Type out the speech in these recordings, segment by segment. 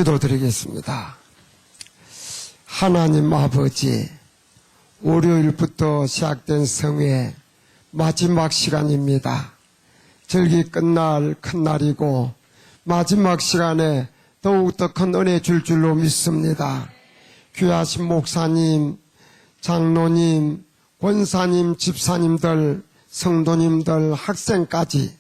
기도드리겠습니다. 하나님 아버지, 월요일부터 시작된 성회 마지막 시간입니다. 절기 끝날 큰 날이고 마지막 시간에 더욱더 큰 은혜 줄 줄로 믿습니다. 귀하신 목사님, 장로님, 권사님, 집사님들, 성도님들, 학생까지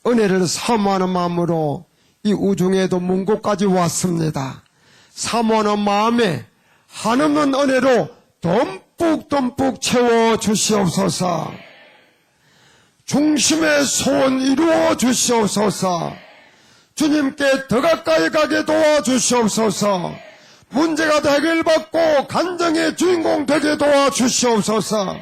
은혜를 사모하는 마음으로 이 우중에도 먼 곳까지 왔습니다. 사모하는 마음에 한없는 은혜로 듬뿍 채워 주시옵소서. 중심의 소원 이루어 주시옵소서. 주님께 더 가까이 가게 도와주시옵소서. 문제가 해결받고 간정의 주인공 되게 도와주시옵소서.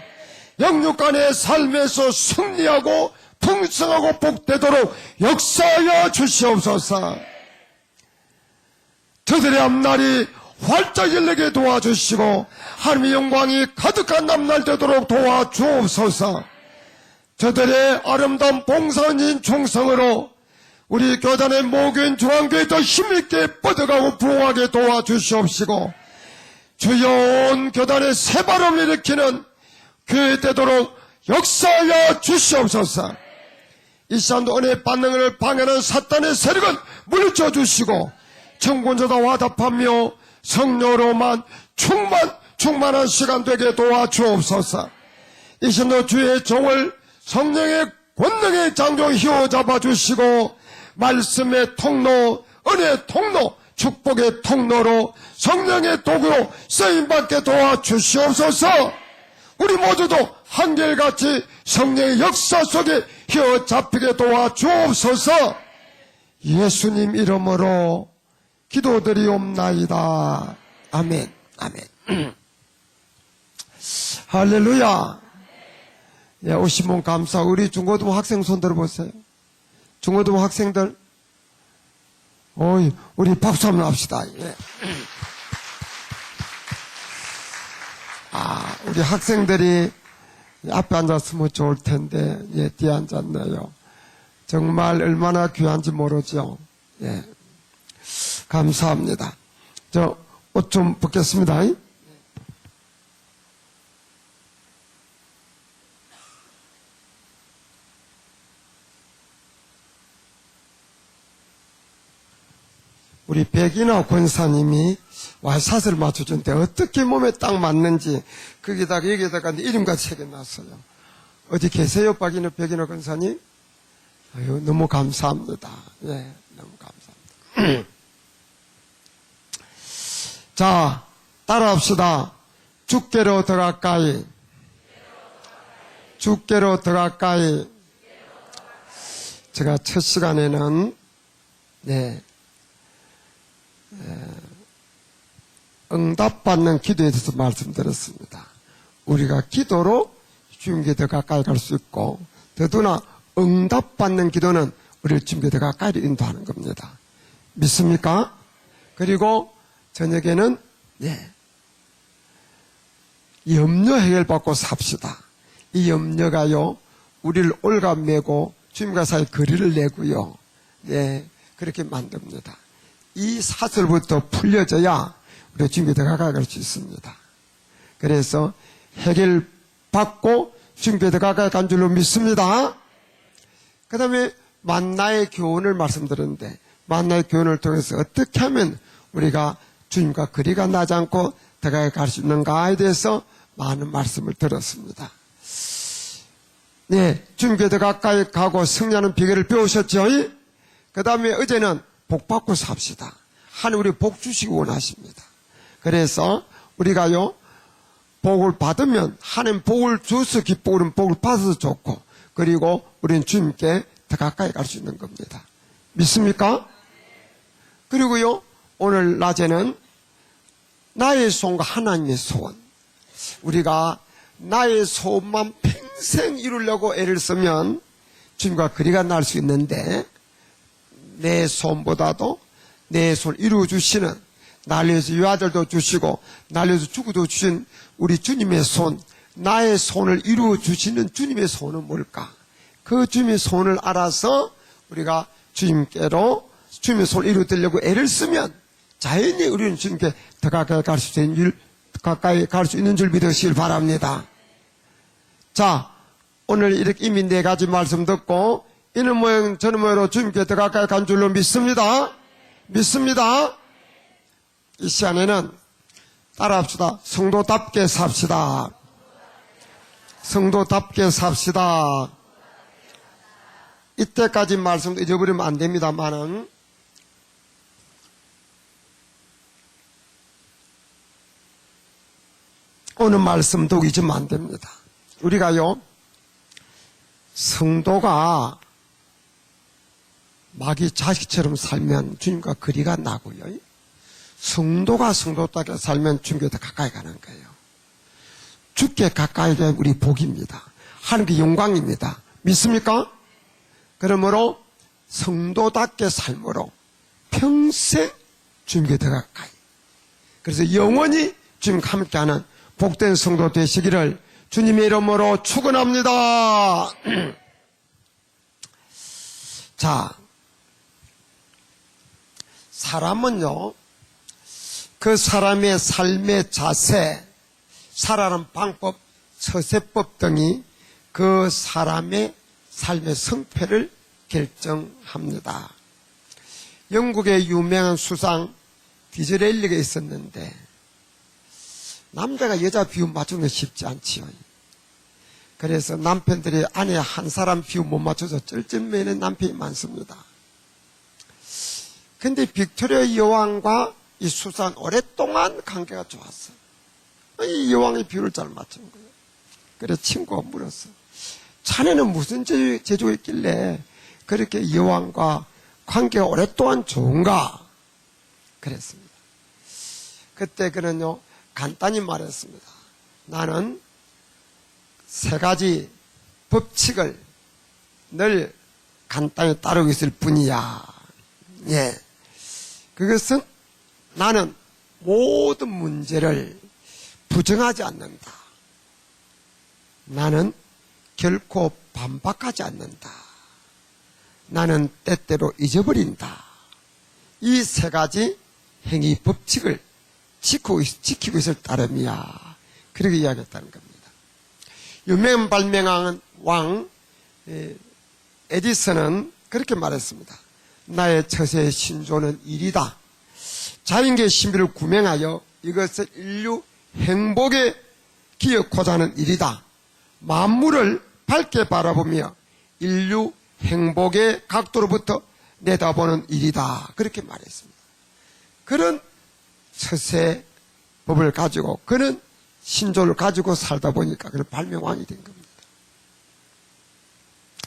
영육간의 삶에서 승리하고 풍성하고 복되도록 역사하여 주시옵소서. 저들의 앞날이 활짝 열리게 도와주시고 하나님의 영광이 가득한 남날 되도록 도와주옵소서. 저들의 아름다운 봉사인 충성으로 우리 교단의 모교인 중앙교회 더 힘있게 뻗어가고 부흥하게 도와주시옵시고 주여 온 교단의 새바람을 일으키는 교회 되도록 역사하여 주시옵소서. 이 시간도 은혜 받는 것을 방해하는 사탄의 세력은 물리쳐 주시고 청군자다 화답하며 성령으로만 충만한 시간 되게 도와주옵소서. 이 시간도 주의 종을 성령의 권능의 장종 휘어잡아 주시고 말씀의 통로, 은혜의 통로, 축복의 통로로 성령의 도구로 쓰임받게 도와주시옵소서. 우리 모두도 한결같이 성령의 역사 속에 휘어잡히게 도와주옵소서. 예수님 이름으로 기도드리옵나이다. 아멘. 아멘. 할렐루야. 예, 오신 분 감사. 우리 중고등부 학생 손 들어보세요. 중고등부 학생들, 우리 박수 한번 합시다. 예. 우리 학생들이 앞에 앉았으면 좋을 텐데, 예, 뒤에 앉았네요. 정말 얼마나 귀한지 모르죠. 예. 감사합니다. 옷 좀 벗겠습니다. 우리 백인하 권사님이 왈사스를 맞춰준데 어떻게 몸에 딱 맞는지 여기다가 이름까지 새겨놨어요. 어디 계세요? 백인하 권사님? 아유, 너무 감사합니다. 예, 너무 감사합니다. 자, 따라합시다. 주께로 더 가까이. 주께로 더 가까이. 제가 첫 시간에는 응답받는 기도에 대해서 말씀드렸습니다. 우리가 기도로 주님께 더 가까이 갈 수 있고 더더나 응답받는 기도는 우리를 주님께 더 가까이 인도하는 겁니다. 믿습니까? 그리고 저녁에는 염려 해결받고 삽시다. 이 염려가요 우리를 올가매고 주님과 사이 거리를 내고요 그렇게 만듭니다. 이 사슬부터 풀려져야 우리가 주님께 더 가까이 갈 수 있습니다. 그래서 해결받고 주님께 더 가까이 간 줄로 믿습니다. 그 다음에 만나의 교훈을 말씀드렸는데 만나의 교훈을 통해서 어떻게 하면 우리가 주님과 거리가 나지 않고 더 가까이 갈 수 있는가에 대해서 많은 말씀을 들었습니다. 주님께 더 가까이 가고 승리하는 비결을 배우셨죠? 그 다음에 어제는 복 받고 삽시다. 하나님 우리 복 주시기 원하십니다. 그래서 우리가요 복을 받으면 하나님 복을 줘서 기쁘고 우리는 복을 받아서 좋고 그리고 우리는 주님께 더 가까이 갈 수 있는 겁니다. 믿습니까? 그리고요 오늘 낮에는 나의 소원과 하나님의 소원, 우리가 나의 소원만 평생 이루려고 애를 쓰면 주님과 거리가 날 수 있는데 내 소원보다도 내 소원을 이루어주시는 날 위해서 유아들도 주시고 날 위해서 죽어도 주신 우리 주님의 소원, 나의 소원을 이루어주시는 주님의 소원은 뭘까? 그 주님의 소원을 알아서 우리가 주님께로 주님의 소원을 이루어드리려고 애를 쓰면 자연히 우리는 주님께 더 가까이 갈 수 있는 줄 믿으시길 바랍니다. 자, 오늘 이렇게 이미 4가지 말씀 듣고 이는 모양 저는 모양으로 주님께 더 가까이 간 줄로 믿습니다. 믿습니다. 이 시간에는 따라합시다. 성도답게 삽시다. 성도답게 삽시다. 이때까지 말씀도 잊어버리면 안 됩니다만은 오늘 말씀도 잊으면 안 됩니다. 우리가요, 성도가 마귀 자식처럼 살면 주님과 거리가 나고요. 성도가 성도답게 살면 주님께 더 가까이 가는 거예요. 주께 가까이 되면 우리 복입니다. 하나님께 영광입니다. 믿습니까? 그러므로 성도답게 삶으로 평생 주님께 더 가까이. 그래서 영원히 주님과 함께하는 복된 성도 되시기를 주님의 이름으로 축원합니다. 자, 사람은요, 그 사람의 삶의 자세, 살아가는 방법, 처세법 등이 그 사람의 삶의 성패를 결정합니다. 영국의 유명한 수상 디즈레일리가 있었는데 남자가 여자 비유 맞추는 게 쉽지 않지요. 그래서 남편들이 아내 한 사람 비유 못 맞춰서 쩔쩔매는 남편이 많습니다. 근데 빅토리아 여왕과 이 수상 오랫동안 관계가 좋았어. 이 여왕의 비유를 잘 맞춘 거예요. 그래서 친구가 물었어. 자네는 무슨 재주가 있길래 그렇게 여왕과 관계가 오랫동안 좋은가? 그랬습니다. 그때 그는요, 간단히 말했습니다. 나는 3가지 법칙을 늘 간단히 따르고 있을 뿐이야. 예. 그것은 나는 모든 문제를 부정하지 않는다. 나는 결코 반박하지 않는다. 나는 때때로 잊어버린다. 이 3가지 행위 법칙을 지키고 있을 따름이야. 그렇게 이야기했다는 겁니다. 유명 발명한 왕 에디슨은 그렇게 말했습니다. 나의 처세의 신조는 일이다. 자연계의 신비를 구명하여 이것을 인류 행복에 기여코자 하는 일이다. 만물을 밝게 바라보며 인류 행복의 각도로부터 내다보는 일이다. 그렇게 말했습니다. 그런 처세법을 가지고 그런 신조를 가지고 살다 보니까 그런 발명왕이 된 겁니다.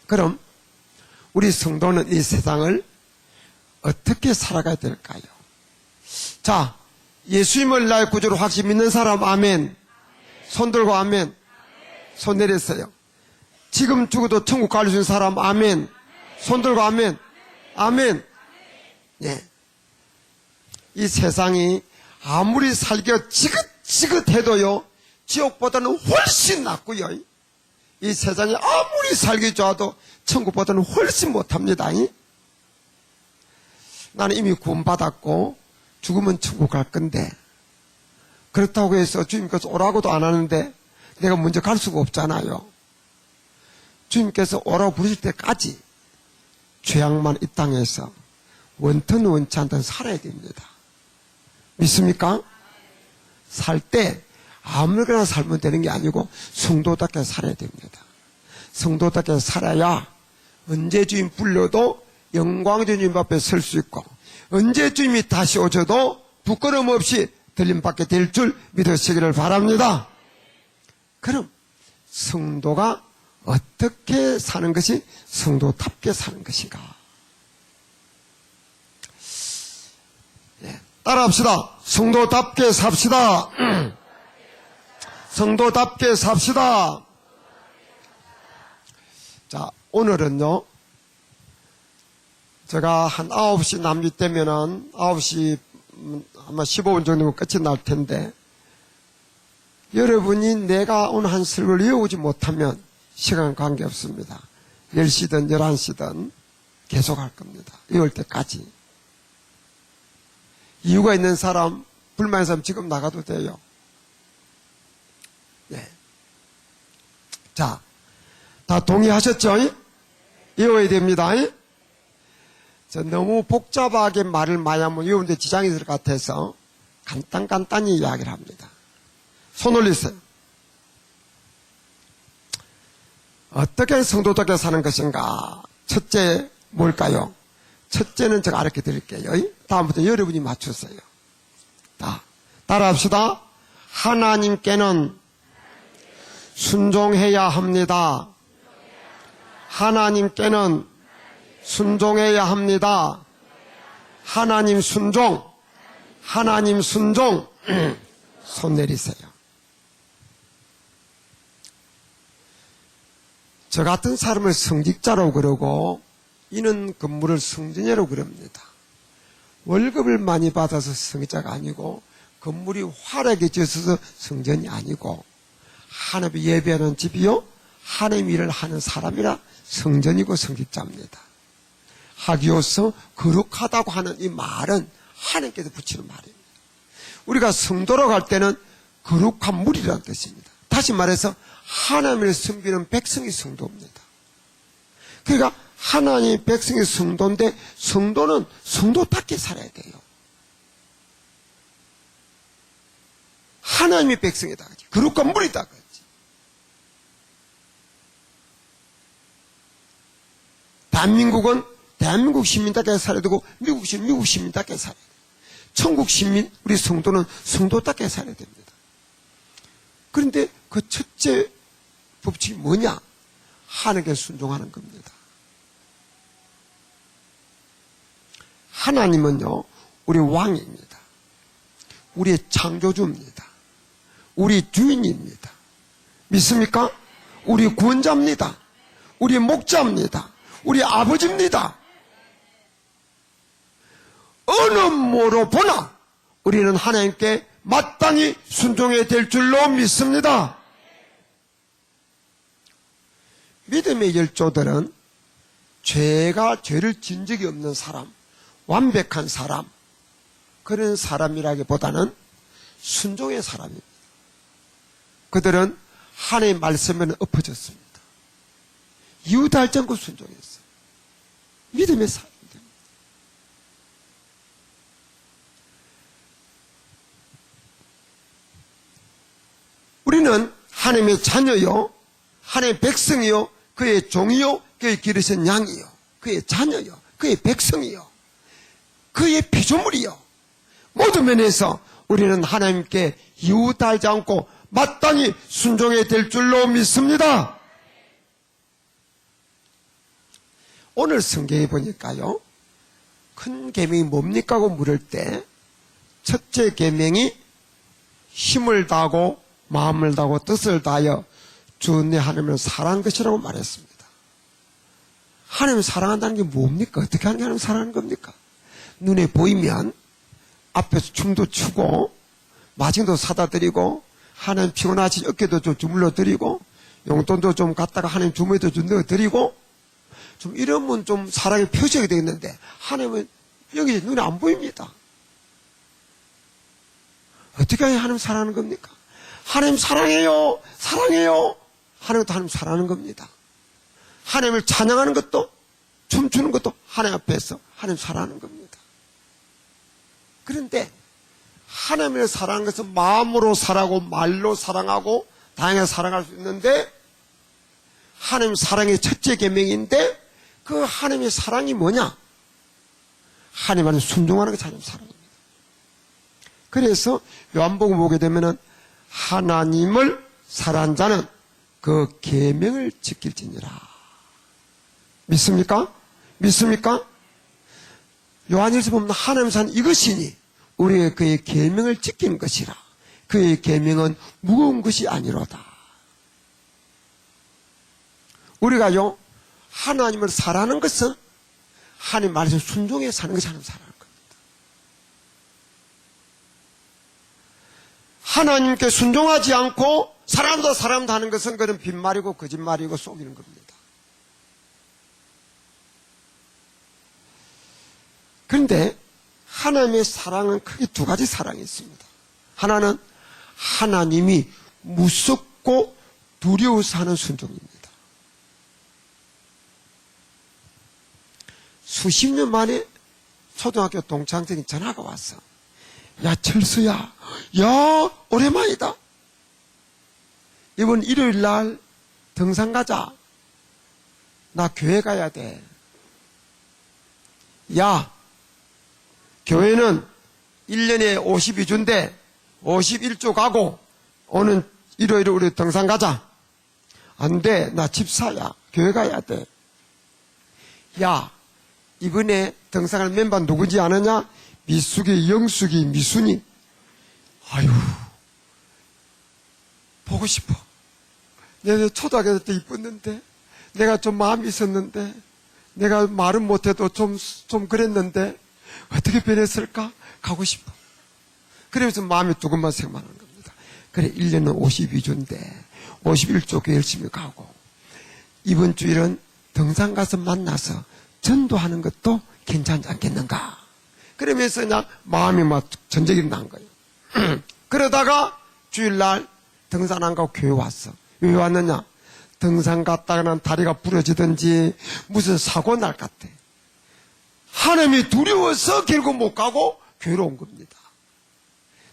그럼 우리 성도는 이 세상을 어떻게 살아가야 될까요? 자, 예수님을 나의 구주로 확실히 믿는 사람 아멘. 손 들고 아멘. 손 내렸어요. 지금 죽어도 천국 갈 수 있는 사람 아멘. 손 들고 아멘. 아멘. 예. 이 세상이 아무리 살기가 지긋지긋해도요, 지옥보다는 훨씬 낫고요. 이 세상이 아무리 살기 좋아도 천국보다는 훨씬 못합니다. 나는 이미 구원받았고 죽으면 천국 갈 건데, 그렇다고 해서 주님께서 오라고도 안 하는데 내가 먼저 갈 수가 없잖아요. 주님께서 오라고 부르실 때까지 죄악만 이 땅에서 원튼 원치 않든 살아야 됩니다. 믿습니까? 살 때 아무렇게나 살면 되는 게 아니고 성도답게 살아야 됩니다. 성도답게 살아야 언제 주님 불러도 영광의 주님 앞에 설 수 있고 언제 주님이 다시 오셔도 부끄러움 없이 들림받게 될 줄 믿으시기를 바랍니다. 그럼 성도가 어떻게 사는 것이 성도답게 사는 것인가? 네, 따라합시다. 성도답게 삽시다. 성도답게 삽시다. 자, 오늘은요, 제가 한 9시 남짓 되면은 9시 아마 15분 정도면 끝이 날 텐데, 여러분이 내가 오늘 한 설교를 외우지 못하면 시간 관계없습니다. 10시든 11시든 계속 할 겁니다. 외울 때까지. 이유가 있는 사람, 불만인 사람 지금 나가도 돼요. 네. 자, 다 동의하셨죠? 외워야 됩니다. 너무 복잡하게 말을 많이 하면 외우는데 지장이 있을 것 같아서 간단히 이야기를 합니다. 손 올리세요. 어떻게 성도답게 사는 것인가? 첫째 뭘까요? 첫째는 제가 가르쳐 드릴게요. 다음부터 여러분이 맞추세요. 따라합시다. 하나님께는 순종해야 합니다. 하나님께는 순종해야 합니다. 하나님 순종. 하나님 순종. 손 내리세요. 저 같은 사람을 성직자라고 그러고 이는 근무를 성전이라고 그럽니다. 월급을 많이 받아서 성직자가 아니고 건물이 화려하게 지어서 성전이 아니고 하나님 예배하는 집이요 하나님 일을 하는 사람이라 성전이고 성직자입니다. 하기로서 거룩하다고 하는 이 말은 하나님께서 붙이는 말입니다. 우리가 성도로 갈 때는 거룩한 무리라는 뜻입니다. 다시 말해서 하나님을 섬기는 백성이 성도입니다. 그러니까 하나님 백성이 성도인데 성도는 성도답게 살아야 돼요. 하나님의 백성이다. 거룩한 무리다. 대한민국은 대한민국 시민답게 살아야 되고 미국 시민 미국 시민답게 살아야 돼요. 천국 시민 우리 성도는 성도답게 살아야 됩니다. 그런데 그 첫째 법칙이 뭐냐? 하나님께 순종하는 겁니다. 하나님은요 우리 왕입니다. 우리의 창조주입니다. 우리 주인입니다. 믿습니까? 우리 구원자입니다. 우리 목자입니다. 우리 아버지입니다. 어느 모로 보나 우리는 하나님께 마땅히 순종해야 될 줄로 믿습니다. 믿음의 열조들은 죄를 진 적이 없는 사람, 완벽한 사람, 그런 사람이라기보다는 순종의 사람입니다. 그들은 하나님의 말씀에는 엎어졌습니다. 이유도 알지 않고 순종했어요. 믿음의 사람입니다. 우리는 하나님의 자녀요, 하나님의 백성이요, 그의 종이요, 그의 기르신 양이요, 그의 자녀요, 그의 백성이요, 그의 피조물이요. 모든 면에서 우리는 하나님께 이웃하지 않고 마땅히 순종해야 될 줄로 믿습니다. 오늘 성경에 보니까요, 큰 계명이 뭡니까 하고 물을 때 첫째 계명이 힘을 다하고 마음을 다하고 뜻을 다하여 주 내 하나님을 사랑한 것이라고 말했습니다. 하나님을 사랑한다는 게 뭡니까? 어떻게 하는 게 하나님을 사랑하는 겁니까? 눈에 보이면 앞에서 춤도 추고 마징도 사다 드리고 하나님 피곤하신 어깨도 좀 주물러 드리고 용돈도 좀 갖다가 하나님 주머니도 좀 넣어 드리고 좀 이러면 좀 사랑의 표시가 되겠는데 하나님은 여기 눈에 안 보입니다. 어떻게 해야 하나님 사랑하는 겁니까? 하나님 사랑해요. 사랑해요. 하나님도 하나님 사랑하는 겁니다. 하나님을 찬양하는 것도 춤추는 것도 하나님 앞에서 하나님 사랑하는 겁니다. 그런데 하나님을 사랑하는 것은 마음으로 사랑하고 말로 사랑하고 다양하게 사랑할 수 있는데 하나님 사랑의 첫째 계명인데 그 하나님의 사랑이 뭐냐? 하나님 안에 순종하는 것이 하나님 사랑입니다. 그래서 요한복음 보게 되면은 하나님을 사랑하는 자는 그 계명을 지킬지니라. 믿습니까? 믿습니까? 요한일서 보면 하나님 산 이것이니 우리가 그의 계명을 지키는 것이라. 그의 계명은 무거운 것이 아니로다. 우리가요 하나님을 사랑하는 것은 하나님 말씀 순종해 사는 것이 하나님 사랑하는 겁니다. 하나님께 순종하지 않고 사랑한다 하는 것은 그런 빈말이고 거짓말이고 속이는 겁니다. 그런데 하나님의 사랑은 크게 두 가지 사랑이 있습니다. 하나는 하나님이 무섭고 두려워서 하는 순종입니다. 수십 년 만에 초등학교 동창생이 전화가 왔어. 야, 철수야, 야, 오랜만이다. 이번 일요일 날 등산 가자. 나 교회 가야 돼. 야, 교회는 1년에 52주인데 51주 가고 오는 일요일에 우리 등산 가자. 안 돼. 나 집사야. 교회 가야 돼. 야, 이번에 등산할 멤버 누구지 아느냐? 미숙이, 영숙이, 미순이. 아유, 보고 싶어. 내가 초등학교 때 이뻤는데, 내가 좀 마음이 있었는데, 내가 말은 못해도 좀 그랬는데, 어떻게 변했을까? 가고 싶어. 그러면서 마음이 조금만 생각하는 겁니다. 그래, 1년은 52주인데, 51주 열심히 가고, 이번 주일은 등산 가서 만나서 전도하는 것도 괜찮지 않겠는가? 그러면서 그냥 마음이 막 전적이 난 거예요. 그러다가 주일날 등산 안 가고 교회 왔어. 왜 왔느냐? 등산 갔다가는 다리가 부러지든지 무슨 사고 날 것 같아. 하나님이 두려워서 결국 못 가고 교회로 온 겁니다.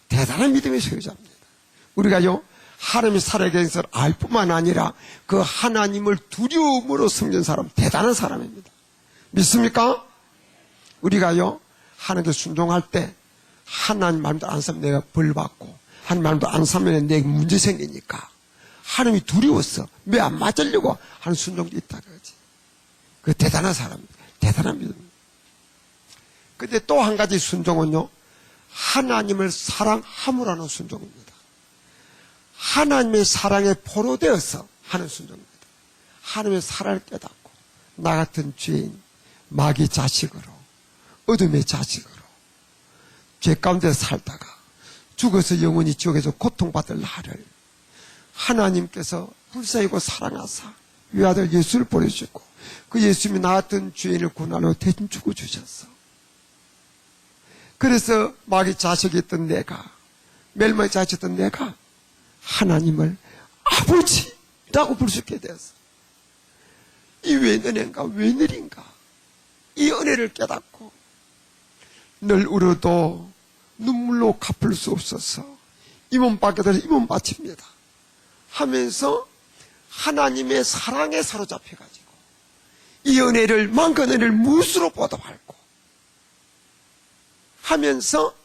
대단한 믿음의 소유자입니다. 우리가요, 하나님의 살아계신 것을 알 뿐만 아니라 그 하나님을 두려움으로 섬기는 사람, 대단한 사람입니다. 믿습니까? 우리가요, 하나님께 순종할 때 하나님 말도 안 사면 내가 벌 받고 하나님 말도 안 사면 내게 문제 생기니까 하나님이 두려웠어. 왜 안 맞으려고 하는 순종도 있다 그러지. 그 대단한 사람입니다. 대단한 믿음입니다. 근데 또 한 가지 순종은요, 하나님을 사랑함으로 하는 순종입니다. 하나님의 사랑에 포로되어서 하는 순종입니다. 하나님의 사랑을 깨닫고 나 같은 죄인, 마귀 자식으로, 어둠의 자식으로 죄 가운데 살다가 죽어서 영원히 지옥에서 고통받을 나를 하나님께서 불쌍히고 사랑하사 외아들 예수를 보내주시고 그 예수님이 나 같은 죄인을 구원하러 대신 죽어주셨어. 그래서 마귀 자식이었던 내가, 멸망의 자식이었던 내가 하나님을 아버지라고 부를 수 있게 되었어. 이 웬은혜인가, 웬일인가, 이 은혜를 깨닫고 늘 울어도 눈물로 갚을 수 없어서 이 몸 밖에서 이 몸 바칩니다 하면서 하나님의 사랑에 사로잡혀가지고 이 은혜를, 만큼 은혜를 무수로 보답하고 하면서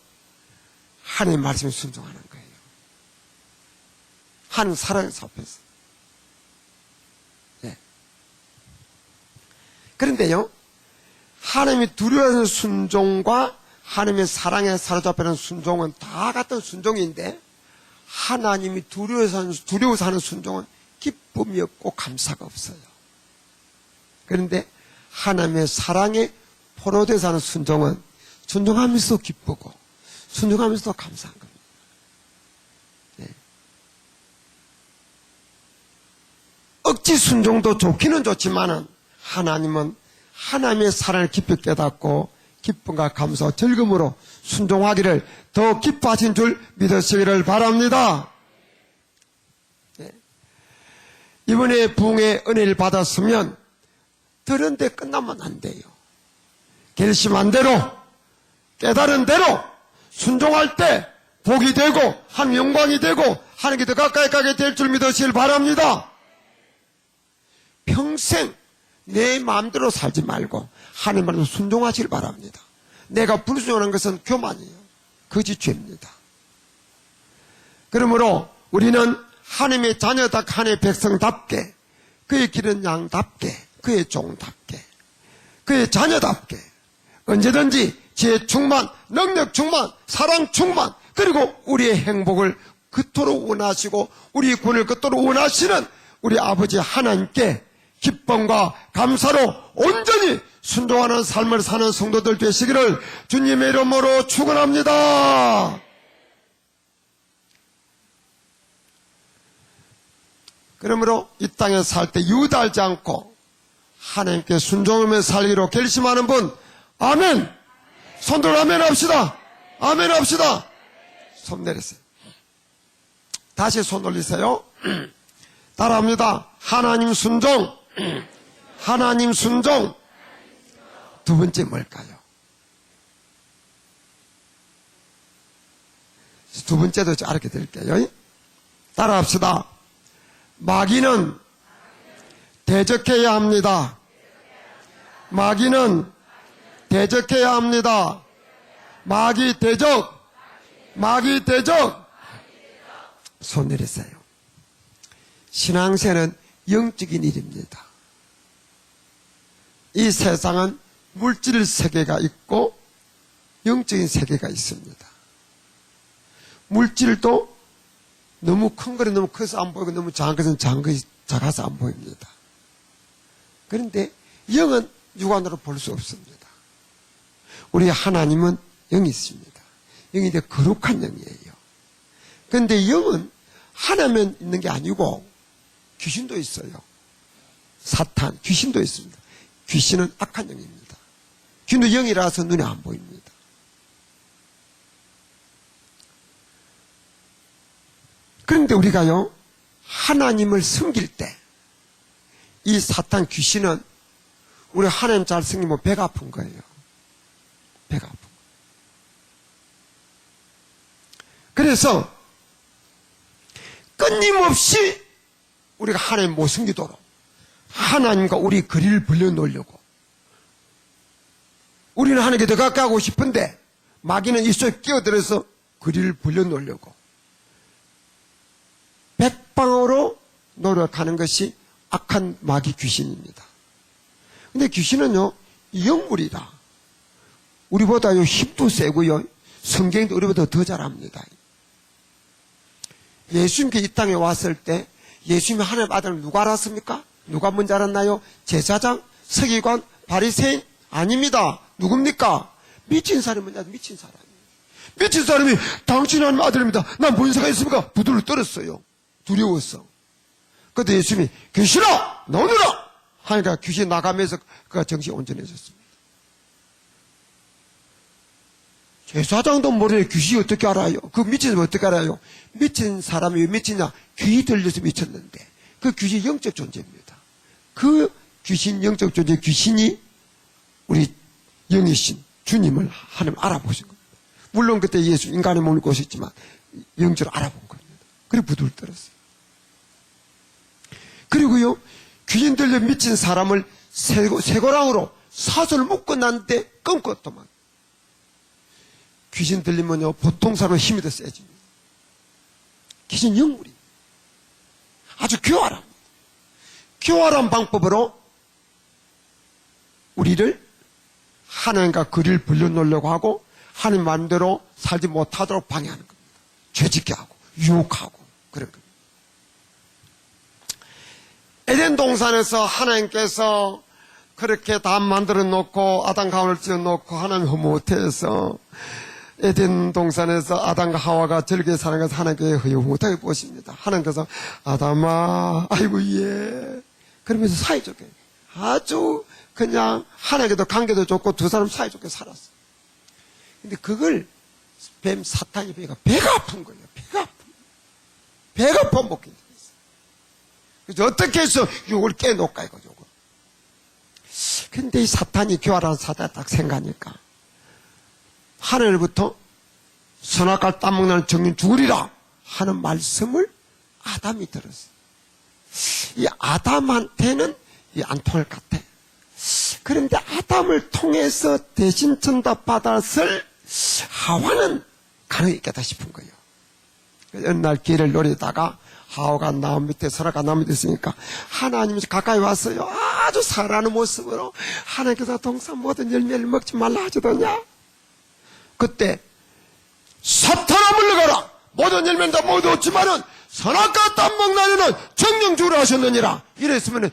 하나님의 말씀에 순종하는 거예요. 하나님 사랑에 잡혀서. 네. 그런데요, 하나님이 두려워하는 순종과 하나님의 사랑에 사로잡히는 순종은 다 같은 순종인데, 하나님이 두려워서 하는 순종은 기쁨이 없고 감사가 없어요. 그런데 하나님의 사랑에 포로돼서 하는 순종은 순종하면서 기쁘고 순종하면서 감사한 겁니다. 네. 억지 순종도 좋기는 좋지만은 하나님은 하나님의 사랑을 깊이 깨닫고 기쁨과 감사와 즐거움으로 순종하기를 더 기뻐하신 줄 믿으시기를 바랍니다. 네. 이번에 부흥의 은혜를 받았으면 들은 데 끝나면 안 돼요. 결심한 대로, 깨달은 대로 순종할 때 복이 되고 한 영광이 되고 하나님께 더 가까이 가게 될 줄 믿으시길 바랍니다. 평생 내 마음대로 살지 말고 하나님 말로 순종하시길 바랍니다. 내가 불순종하는 것은 교만이에요. 거짓 죄입니다. 그러므로 우리는 하나님의 자녀다, 하나님의 백성답게, 그의 길은 양답게, 그의 종답게, 그의 자녀답게 언제든지 지혜 충만, 능력 충만, 사랑 충만, 그리고 우리의 행복을 그토록 원하시고 우리 구원을 그토록 원하시는 우리 아버지 하나님께 기쁨과 감사로 온전히 순종하는 삶을 사는 성도들 되시기를 주님의 이름으로 축원합니다. 그러므로 이 땅에 살 때 유달지 않고 하나님께 순종하며 살기로 결심하는 분, 아멘. 손들 아멘 합시다. 아멘 합시다. 손 내리세요. 다시 손 올리세요. 따라합니다. 하나님 순종. 하나님 순종. 두 번째 뭘까요? 두 번째도 알게 드릴게요. 따라합시다. 마귀는 대적해야 합니다. 마귀는 대적해야 합니다. 마귀 대적. 마귀 대적. 손 내리세요. 신앙생활은 영적인 일입니다. 이 세상은 물질 세계가 있고 영적인 세계가 있습니다. 물질도 너무 큰 거는 너무 커서 안 보이고 너무 작은 것은 작아서 안 보입니다. 그런데 영은 육안으로 볼 수 없습니다. 우리 하나님은 영이 있습니다. 영인데 거룩한 영이에요. 그런데 영은 하나만 있는 게 아니고 귀신도 있어요. 사탄, 귀신도 있습니다. 귀신은 악한 영입니다. 귀신도 영이라서 눈에 안 보입니다. 그런데 우리가요, 하나님을 섬길 때, 이 사탄 귀신은 우리 하나님 잘 섬기면 배가 아픈 거예요. 배가 아픈 거예요. 그래서 끊임없이 우리가 하나님 못 섬기도록 하나님과 우리 거리를 벌려놓으려고, 우리는 하나님께 더 가까이 하고 싶은데 마귀는 이쪽에 끼어들어서 거리를 벌려놓으려고 백방으로 노력하는 것이 악한 마귀 귀신입니다. 근데 귀신은요, 영물이라 우리보다요 힘도 세고요, 성경도 우리보다 더 잘합니다. 예수님께 이 땅에 왔을 때 예수님이 하나님 아들을 누가 알았습니까? 누가 먼저 알았나요? 제사장, 서기관, 바리새인? 아닙니다. 누굽니까? 미친 사람이 먼저, 미친 사람이. 미친 사람이 당신이 하나님 아들입니다. 난 뭔 생각했습니까? 부들을 떨었어요. 두려웠어. 그때 예수님이 귀신아 나오너라 하니까 귀신 나가면서 그가 정신이 온전해졌습니다. 제사장도 모르는 귀신이 어떻게 알아요? 그 미친 사람이 어떻게 알아요? 미친 사람이 왜 미치냐? 귀 들려서 미쳤는데 그 귀신이 영적 존재입니다. 그 귀신, 영적 존재 귀신이 우리 영이신 주님을 하나님 알아보신 겁니다. 물론 그때 예수 인간의 몸을 입고 오셨지만 영적으로 알아본 겁니다. 그리고 부들 떨었어요. 그리고요, 귀신 들려 미친 사람을 쇠고랑으로 사슬을 묶고 난데 끊고 도망. 귀신 들리면요, 보통 사람은 힘이 더 세집니다. 귀신 영물이 아주 교활합니다. 교활한 방법으로 우리를 하나님과 거리를 벌려놓으려고 하고 하나님 마음대로 살지 못하도록 방해하는 겁니다. 죄짓게 하고 유혹하고 그런 겁니다. 에덴 동산에서 하나님께서 그렇게 다 만들어 놓고 아담과 하와를 지어 놓고 하나님 허무해서 에덴 동산에서 아담과 하와가 즐겨 사는 것을 하나님께 허무하게 보십니다. 하나님께서 아담아 아이고 예 그러면서 사이좋게 아주 그냥 하나님께도 관계도 좋고 두 사람 사이좋게 살았어. 근데 그걸 뱀 사탄이 보니까 배가 아픈 거예요. 배가 아픈 거예요. 배가 번복해. 그래서 어떻게 해서 욕을 깨놓을까 이거죠. 근데 이 사탄이 교활한 사탄이 딱 생각하니까 하늘부터 선악과를 따먹는 정인 죽으리라 하는 말씀을 아담이 들었어요. 이 아담한테는 안 통할 것 같아. 그런데 아담을 통해서 대신 전답받았을 하와는 가능히 있겠다 싶은 거예요. 어느 날 길을 노리다가 하와가 나무 밑에 선악과 나무 밑에 있으니까 하나님이 가까이 왔어요. 아주 사랑하는 모습으로 하나님께서 동산 모든 열매를 먹지 말라 하시더냐. 그때 사탄아 물러가라. 모든 열매는 다 모두 얻지만은 선악과 따먹는 날에는 정령 죽으라 하셨느니라. 이랬으면은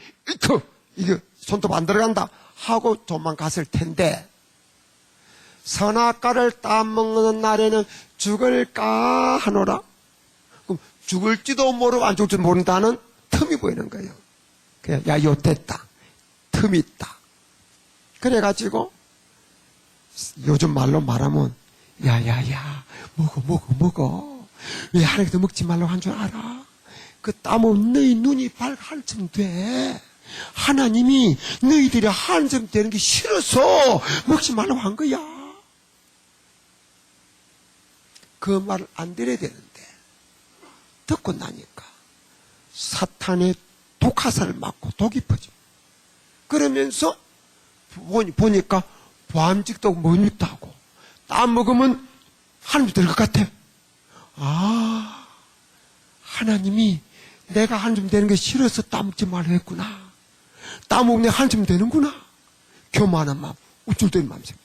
이거 손톱 안 들어간다 하고 도망갔을 텐데 선악과를 따먹는 날에는 죽을까 하노라. 그럼 죽을지도 모르고 안 죽을지도 모른다는 틈이 보이는 거예요. 그냥 야, 요 됐다. 틈이 있다. 그래가지고 요즘 말로 말하면 야야야 먹어 왜 하나님께서 먹지 말라고 한 줄 알아? 그 땀 없는 너희 눈이 한참 돼. 하나님이 너희들이 한참 되는 게 싫어서 먹지 말라고 한 거야. 그 말을 안 들어야 되는데 듣고 나니까 사탄의 독화살을 맞고 독이 퍼져. 그러면서 보니까 보암직도 못입도 하고 땀 먹으면 하나님 될 것 같아. 아, 하나님이 내가 한숨 되는 게 싫어서 땀 먹지 말라 했구나. 땀 먹으면 한숨 되는구나. 교만한 마음, 우쭐대는 마음 생겨.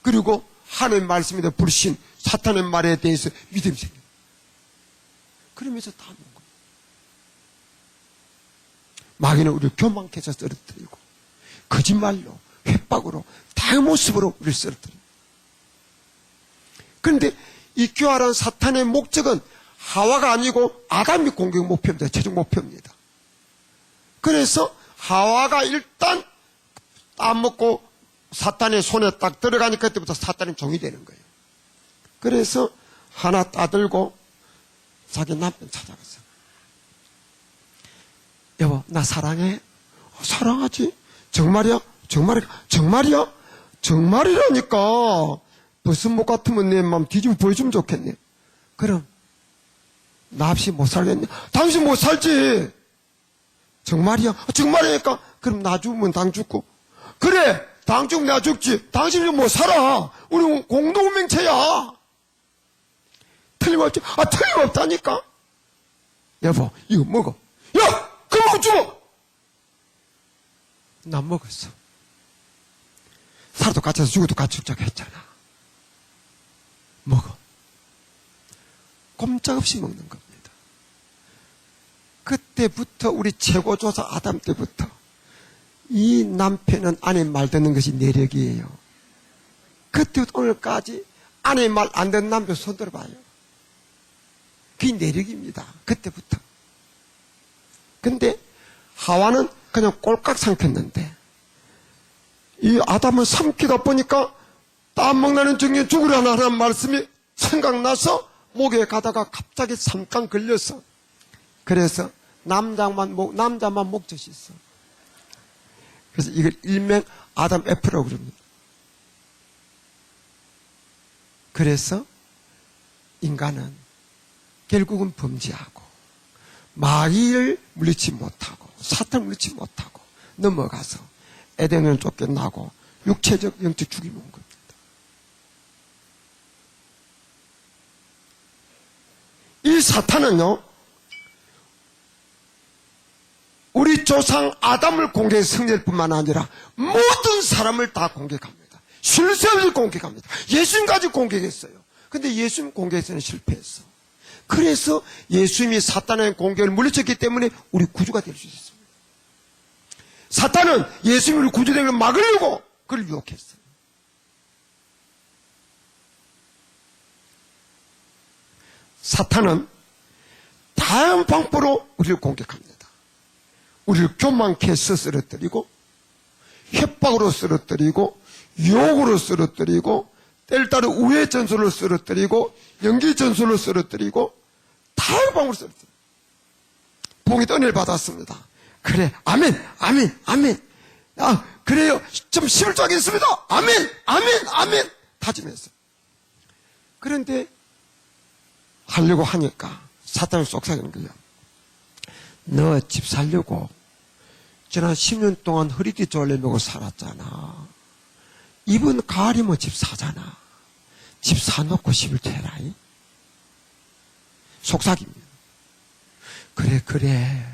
그리고 하나님 말씀에다 불신 사탄의 말에 대해서 믿음이 생겨. 그러면서 다 먹는 거예요. 마귀는 우리를 교만케 해서 쓰러뜨리고 거짓말로 협박으로 다양한 모습으로 우리를 쓰러뜨립니다. 그런데 이 교활한 사탄의 목적은 하와가 아니고 아담이 공격 목표입니다. 최종 목표입니다. 그래서 하와가 일단 따먹고 사탄의 손에 딱 들어가니까 그때부터 사탄이 종이 되는 거예요. 그래서 하나 따들고 자기 남편 찾아갔어요. 여보, 나 사랑해? 사랑하지? 정말이야? 정말이야? 정말이라니까. 무슨 목 같으면 내 마음 뒤집어 보여주면 좋겠네. 그럼 나 없이 못 살겠네. 당신 못 살지. 정말이야? 정말이니까. 그럼 나 죽으면 당 죽고. 그래, 당 죽으면 나 죽지. 당신이 못 살아. 우리 공동명체야. 틀림없지. 틀림없다니까. 여보, 이거 먹어. 야, 그거 먹고 죽어. 나 먹었어. 살도 같이 해서 죽어도 같이 죽자고 했잖아. 먹어. 꼼짝없이 먹는 겁니다. 그때부터 우리 최고조사 아담 때부터 이 남편은 아내 말 듣는 것이 내력이에요. 그때부터 오늘까지 아내 말 안 듣는 남편 손 들어봐요. 그게 내력입니다. 그때부터. 근데 하와는 그냥 꼴깍 삼켰는데 이 아담은 삼키다 보니까 땀 먹나는 정년 죽으라는 말씀이 생각나서 목에 가다가 갑자기 잠깐 걸렸어. 그래서 남자만 목젖이 있어. 그래서 이걸 일명 아담 F라고 그럽니다. 그래서 인간은 결국은 범죄하고 마귀를 물리치 못하고 사탄을 물리치 못하고 넘어가서 에덴을 쫓겨나고 육체적 영적 죽임을 온 겁니다. 이 사탄은요, 우리 조상 아담을 공격해 승리할 뿐만 아니라 모든 사람을 다 공격합니다. 실세를 공격합니다. 예수님까지 공격했어요. 근데 예수님 공격에서는 실패했어. 그래서 예수님이 사탄의 공격을 물리쳤기 때문에 우리 구주가 될 수 있습니다. 사탄은 예수님을 구주되는 걸 막으려고 그걸 유혹했어요. 사탄은 다양한 방법으로 우리를 공격합니다. 우리를 교만케 해서 쓰러뜨리고 협박으로 쓰러뜨리고 유혹으로 쓰러뜨리고 때를 따라 우회 전술로 쓰러뜨리고 연기 전술로 쓰러뜨리고 다양한 방법으로 쓰러뜨리고 봉이 은혜를 받았습니다. 그래, 아멘. 그래요. 좀 힘을 좀 하겠습니다. 아멘. 다짐했어요. 그런데 하려고 하니까 사탄을 쏙삭이는 거예요. 너 집 살려고 지난 10년 동안 허리띠 졸려매고 살았잖아. 이번 가을이면 집 사잖아. 집 사놓고 10일 해라. 속삭입니다. 그래.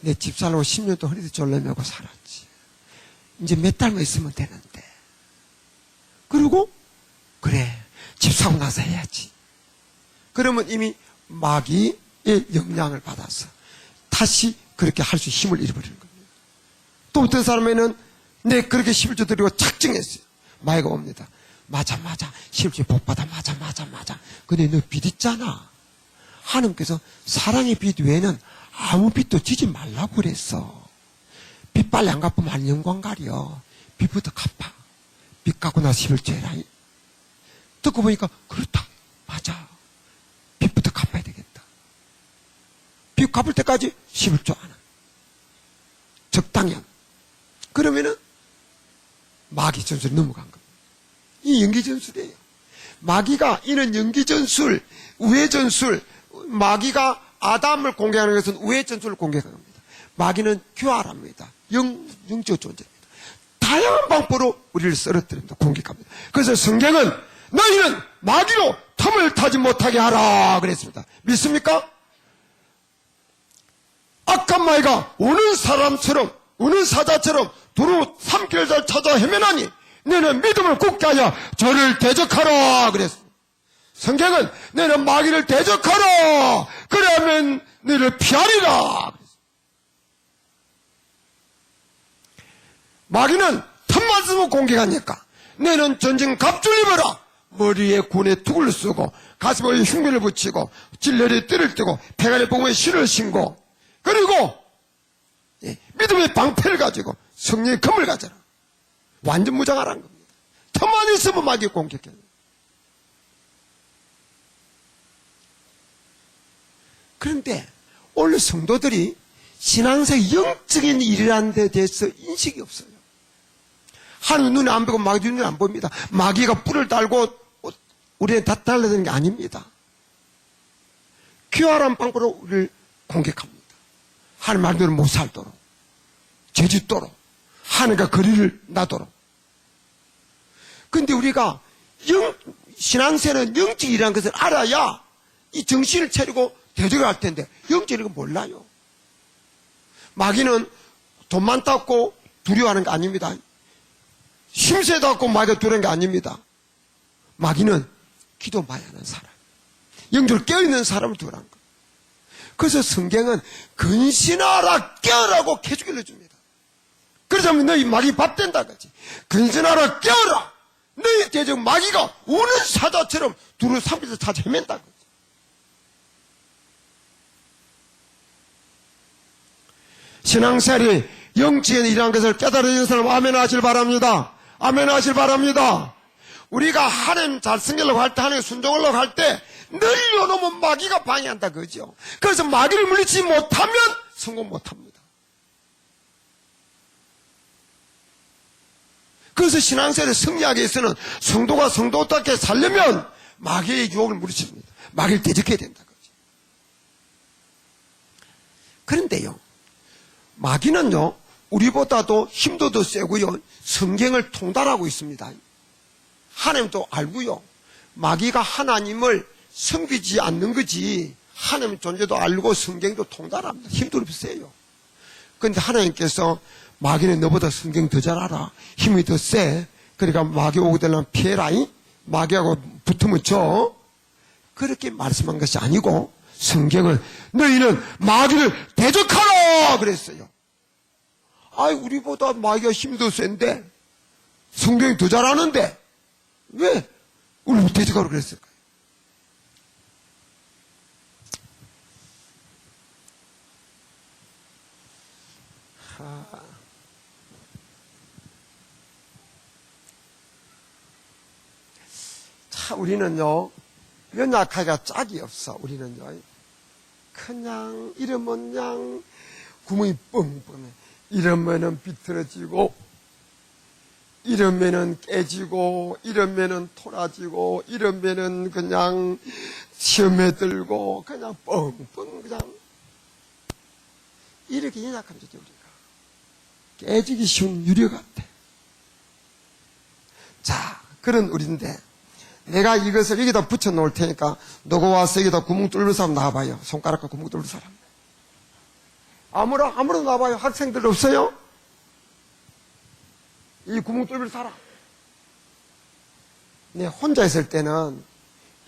내 집 살려고 10년 동안 허리띠 졸려매고 살았지. 이제 몇 달만 있으면 되는데. 그리고 그래, 집 사고 나서 해야지. 그러면 이미 마귀의 영향을 받아서 다시 그렇게 할 수 힘을 잃어버리는 겁니다. 또 어떤 사람에는 내 그렇게 11조 드리고 착증했어요. 마귀가 옵니다. 맞아. 11조에 복받아. 맞아. 근데 너 빚 있잖아. 하나님께서 사랑의 빚 외에는 아무 빚도 지지 말라고 그랬어. 빚 빨리 안 갚으면 한 영광 가려. 빚부터 갚아. 빚 갚고 나서 11조 해라. 듣고 보니까 그렇다. 맞아. 빚부터 갚아야 되겠다. 빚 갚을 때까지 11조 안 해. 적당히 하면. 그러면은 마귀 전술 넘어간 겁니다. 이 연기 전술이에요. 마귀가 이런 연기 전술, 우회 전술, 마귀가 아담을 공격하는 것은 우회 전술을 공격하는 겁니다. 마귀는 교활합니다. 영적 존재입니다. 다양한 방법으로 우리를 쓰러뜨립니다. 공격합니다. 그래서 성경은 너희는 마귀로 틈을 타지 못하게 하라 그랬습니다. 믿습니까? 악한 마귀가 우는 사람처럼, 우는 사자처럼 두루 삼킬을 찾아 헤매나니 너는 믿음을 굳게 하여 저를 대적하라 그랬습니다. 성경은 너는 마귀를 대적하라 그러면 너를 피하리라 그랬습니다. 마귀는 틈만 쓰면 공격하니까 너는 전쟁 갑줄 입어라. 머리에 군에 툭을 쓰고 가슴에 흉배를 붙이고 질레에 띠를 띠고 패간의 봉에 실을 신고 그리고 믿음의 방패를 가지고 성령의 검을 가져라. 완전 무장하라는 겁니다. 틈만 있으면 마귀 공격해요. 그런데 오늘 성도들이 신앙생활 영적인 일이라는 데 대해서 인식이 없어요. 하나님 눈에 안 보고 마귀 눈에 안 보입니다. 마귀가 뿔을 달고 우리는 다 달라드는 게 아닙니다. 교활한 방법으로 우리를 공격합니다. 하나님 말대로 못 살도록, 죄짓도록, 하나님과 거리를 나도록. 그런데 우리가 신앙생활은 영적이라는 것을 알아야 이 정신을 차리고 대적을 할 텐데 영적인 건 몰라요. 마귀는 돈만 닦고 두려워하는 게 아닙니다. 힘세 닦고 마귀가 두려워하는 게 아닙니다. 마귀는 기도 많이 하는 사람, 영적으로 깨어있는 사람을 두라는 거예요. 그래서 성경은 근신하라 깨어라고 계속 일러줍니다. 그러자면 너희 마귀 밥 된다 그지. 근신하라 깨어라. 너희 대적 마귀가 우는 사자처럼 두루 삼켜서 찾아 헤맨다 그지. 신앙생활이 영적인 일한 것을 깨달은 사람 아멘 하실 바랍니다. 아멘 하실 바랍니다. 우리가 하나님 잘 섬기려고 할 때, 하나님 순종하려고 할 때 늘 요놈은 마귀가 방해한다 그죠. 그래서 마귀를 물리치지 못하면 성공 못합니다. 그래서 신앙생활에 승리하기 위해서는 성도가 성도답게 살려면 마귀의 유혹을 물리칩니다. 마귀를 대적해야 된다 그죠. 그런데요, 마귀는요, 우리보다도 힘도 더 세고요, 성경을 통달하고 있습니다. 하나님도 알고요, 마귀가 하나님을 섬기지 않는 거지, 하나님 존재도 알고 성경도 통달합니다. 힘도 세요. 그런데 하나님께서 마귀는 너보다 성경 더 잘 알아. 힘이 더 세. 그러니까 마귀 오게 되려면 피해라. 마귀하고 붙으면 져. 그렇게 말씀한 것이 아니고 성경은 너희는 마귀를 대적하라 그랬어요. 아이, 우리보다 마귀가 힘이 더 센데 성경이 더 잘하는데 왜 우리를 대적하라 그랬을까요? 자, 우리는요, 연약하기가 짝이 없어. 우리는요, 그냥 이러면 그냥 구멍이 뻥뻥해. 이러면은 비틀어지고, 이러면은 깨지고, 이러면은 토라지고, 이러면은 그냥 시험에 들고, 그냥 뻥뻥 그냥 이렇게 연약한 거죠, 우리가. 깨지기 쉬운 유리 같아. 자, 그런 우리인데, 내가 이것을 여기다 붙여 놓을 테니까, 너가 와서 여기다 구멍 뚫는 사람 나와봐요. 손가락과 구멍 뚫는 사람. 아무나 나와봐요. 학생들 없어요? 이 구멍 뚫는 사람. 내 혼자 있을 때는,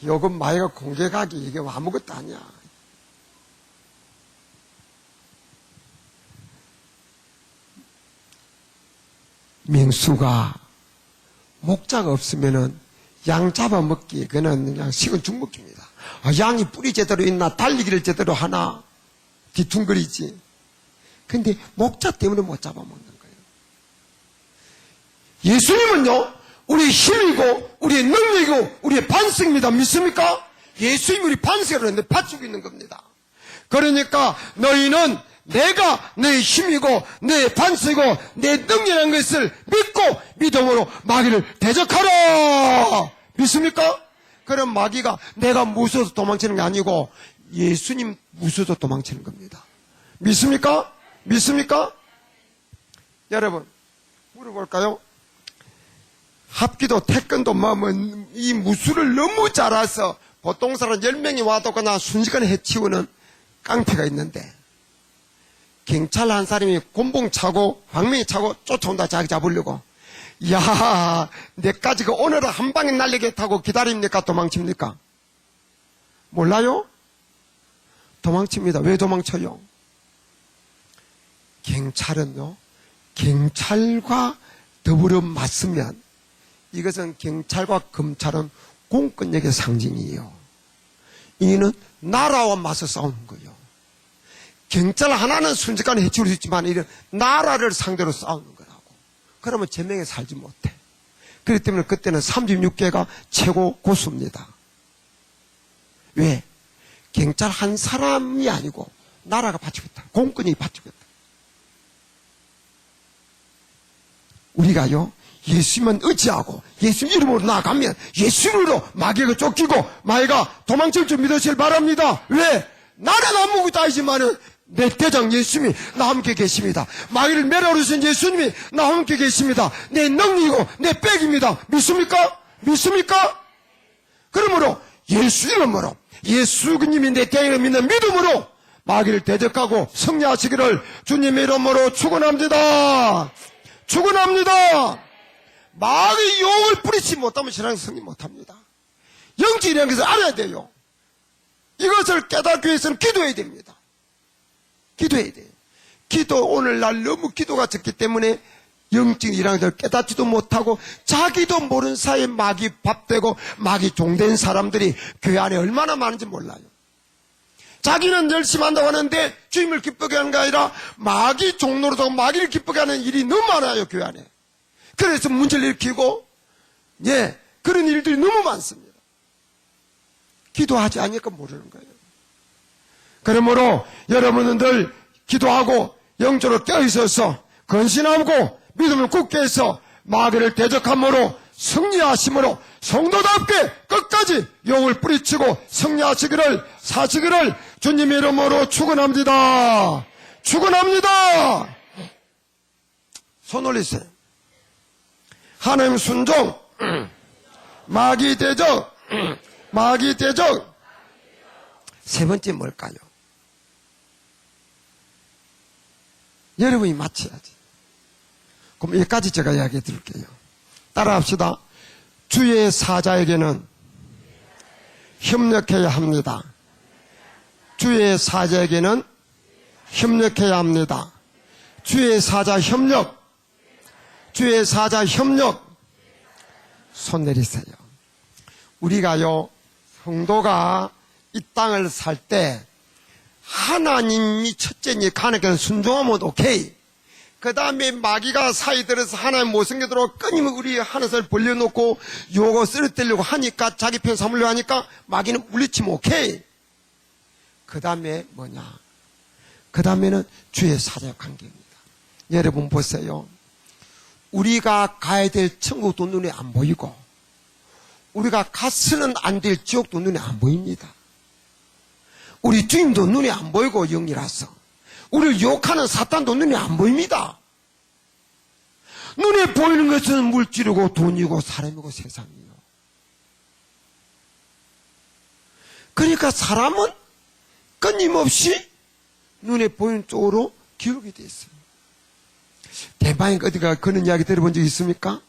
요금 마이가 공격하기, 이게 아무것도 아니야. 명수가 목자가 없으면은 양 잡아먹기, 그는 그냥 식은 죽먹기입니다. 아, 양이 뿌리 제대로 있나, 달리기를 제대로 하나, 뒤퉁거리지. 근데 목자 때문에 못 잡아먹는 거예요. 예수님은요, 우리의 힘이고 우리의 능력이고 우리의 반석입니다. 믿습니까? 예수님이 우리 반석으로 했는데 받치고 있는 겁니다. 그러니까 너희는 내가 너의 힘이고 너의 반석이고 내 능력이라는 것을 믿고 믿음으로 마귀를 대적하라. 믿습니까? 그럼 마귀가 내가 무서워서 도망치는 게 아니고 예수님 무서워서 도망치는 겁니다. 믿습니까? 믿습니까? 여러분 물어볼까요? 합기도 태권도 이 무술을 너무 잘 알아서 보통 사람 10명이 와도 그냥 순식간에 해치우는 깡패가 있는데 경찰 한 사람이 곤봉 차고 방명이 차고 쫓아온다. 자기 잡으려고. 야, 내까지 그 오늘은 한 방에 날리겠다고 기다립니까? 도망칩니까? 몰라요? 도망칩니다. 왜 도망쳐요? 경찰은요, 경찰과 더불어 맞으면 이것은 경찰과 검찰은 공권력의 상징이에요. 이는 나라와 맞서 싸우는 거예요. 경찰 하나는 순식간에 해치울 수 있지만 이런 나라를 상대로 싸우는 거라고. 그러면 제명에 살지 못해. 그렇기 때문에 그때는 36개가 최고 고수입니다. 왜? 경찰 한 사람이 아니고 나라가 바치고 있다. 공권력이 바치고 있다. 우리가요, 예수님은 의지하고 예수 이름으로 나아가면 예수님으로 마귀가 쫓기고 마귀가 도망칠 줄 믿으시길 바랍니다. 왜? 나는 아무것도 아니지만은 내 대장 예수님이 나와 함께 계십니다. 마귀를 멸하르신 예수님이 나와 함께 계십니다. 내 능력이고 내 백입니다. 믿습니까? 믿습니까? 그러므로 예수 이름으로 예수 그님이 내 대장을 믿는 믿음으로 마귀를 대적하고 승리하시기를 주님의 이름으로 축원합니다. 축원합니다. 마귀의 용을 뿌리치 못하면 신앙 승리 못합니다. 영적이라는 것을 알아야 돼요. 이것을 깨닫기 위해서는 기도해야 됩니다. 기도해야 돼요. 기도 오늘날 너무 기도가 적기 때문에 영적인 이라는 것을 깨닫지도 못하고 자기도 모르는 사이에 마귀 밥되고 마귀 종된 사람들이 교회 안에 얼마나 많은지 몰라요. 자기는 열심히 한다고 하는데 주님을 기쁘게 하는 게 아니라 마귀 종로로서 마귀를 기쁘게 하는 일이 너무 많아요. 교회 안에. 그래서 문제를 일으키고 그런 일들이 너무 많습니다. 기도하지 않으니까 모르는 거예요. 그러므로 여러분은 늘 기도하고 영적으로 깨어있어서 건신하고 믿음을 굳게 해서 마귀를 대적함으로 승리하심으로 성도답게 끝까지 용을 뿌리치고 승리하시기를 사시기를 주님의 이름으로 축원합니다. 축원합니다. 손 올리세요. 하나님 순종, 마귀 대적, 마귀 대적. 세 번째 뭘까요? 여러분이 맞춰야지. 그럼 여기까지 제가 이야기해 드릴게요. 따라합시다. 주의 사자에게는 협력해야 합니다. 주의 사자에게는 협력해야 합니다. 주의 사자 협력. 주의 사자 협력. 손 내리세요. 우리가요, 성도가 이 땅을 살 때 하나님이 첫째니 하나님께 순종하면 오케이. 그 다음에 마귀가 사이 들어서 하나님 못 섬기도록 끊임없이 우리 하늘을 벌려놓고 요거 쓰러뜨리려고 하니까 자기 편 삼으려고 하니까 마귀는 물리치면 오케이. 그 다음에 뭐냐? 그 다음에는 주의 사자의 관계입니다. 여러분 보세요. 우리가 가야 될 천국도 눈에 안 보이고 우리가 가서는 안 될 지옥도 눈에 안 보입니다. 우리 주님도 눈에 안 보이고 영이라서 우리를 욕하는 사탄도 눈에 안 보입니다. 눈에 보이는 것은 물질이고 돈이고 사람이고 세상이에요. 그러니까 사람은 끊임없이 눈에 보이는 쪽으로 기울게 돼 있어요. 대만에 어디가 그런 이야기 들어본 적 있습니까?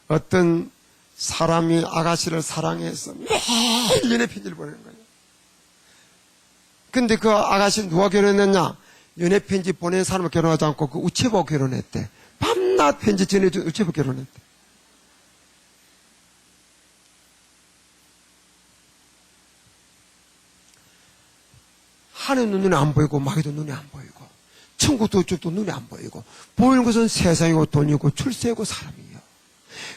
어떤 사람이 아가씨를 사랑해서 매일 연애 편지를 보내는 거예요. 근데 그 아가씨는 누가 결혼했냐? 연애 편지 보낸 사람을 결혼하지 않고 그 우체부하고 결혼했대. 밤낮 편지 전해준 우체부 결혼했대. 하늘은 눈에 안 보이고 마귀도 눈에 안 보이고 천국도 이쪽도 눈에 안 보이고 보이는 것은 세상이고 돈이고 출세고 사람이에요.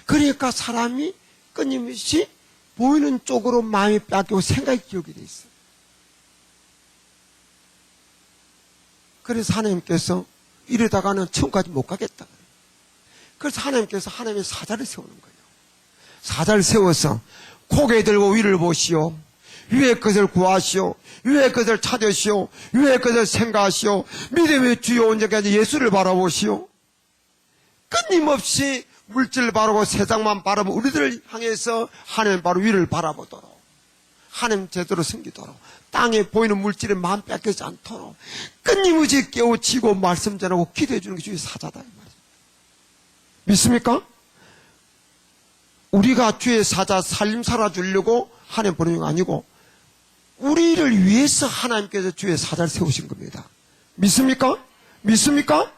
그러니까 사람이 끊임없이 보이는 쪽으로 마음이 뺏기고 생각이 기울게 돼 있어요. 그래서 하나님께서 이러다가는 천국까지 못 가겠다. 그래서 하나님께서 하나님의 사자를 세우는 거예요. 사자를 세워서 고개 들고 위를 보시오. 위의 것을 구하시오. 위의 것을 찾으시오. 위의 것을 생각하시오. 믿음의 주요 온전까지 예수를 바라보시오. 끊임없이 물질을 바라보고 세상만 바라보고 우리들을 향해서 하나님 바로 위를 바라보도록, 하나님 제대로 섬기도록, 땅에 보이는 물질에 마음 뺏기지 않도록 끊임없이 깨우치고 말씀 전하고 기도해 주는 게 주의 사자다 이 말이에요. 믿습니까? 우리가 주의 사자 살림 살아주려고 하나님 보내는 게 아니고 우리를 위해서 하나님께서 주의 사자를 세우신 겁니다. 믿습니까? 믿습니까?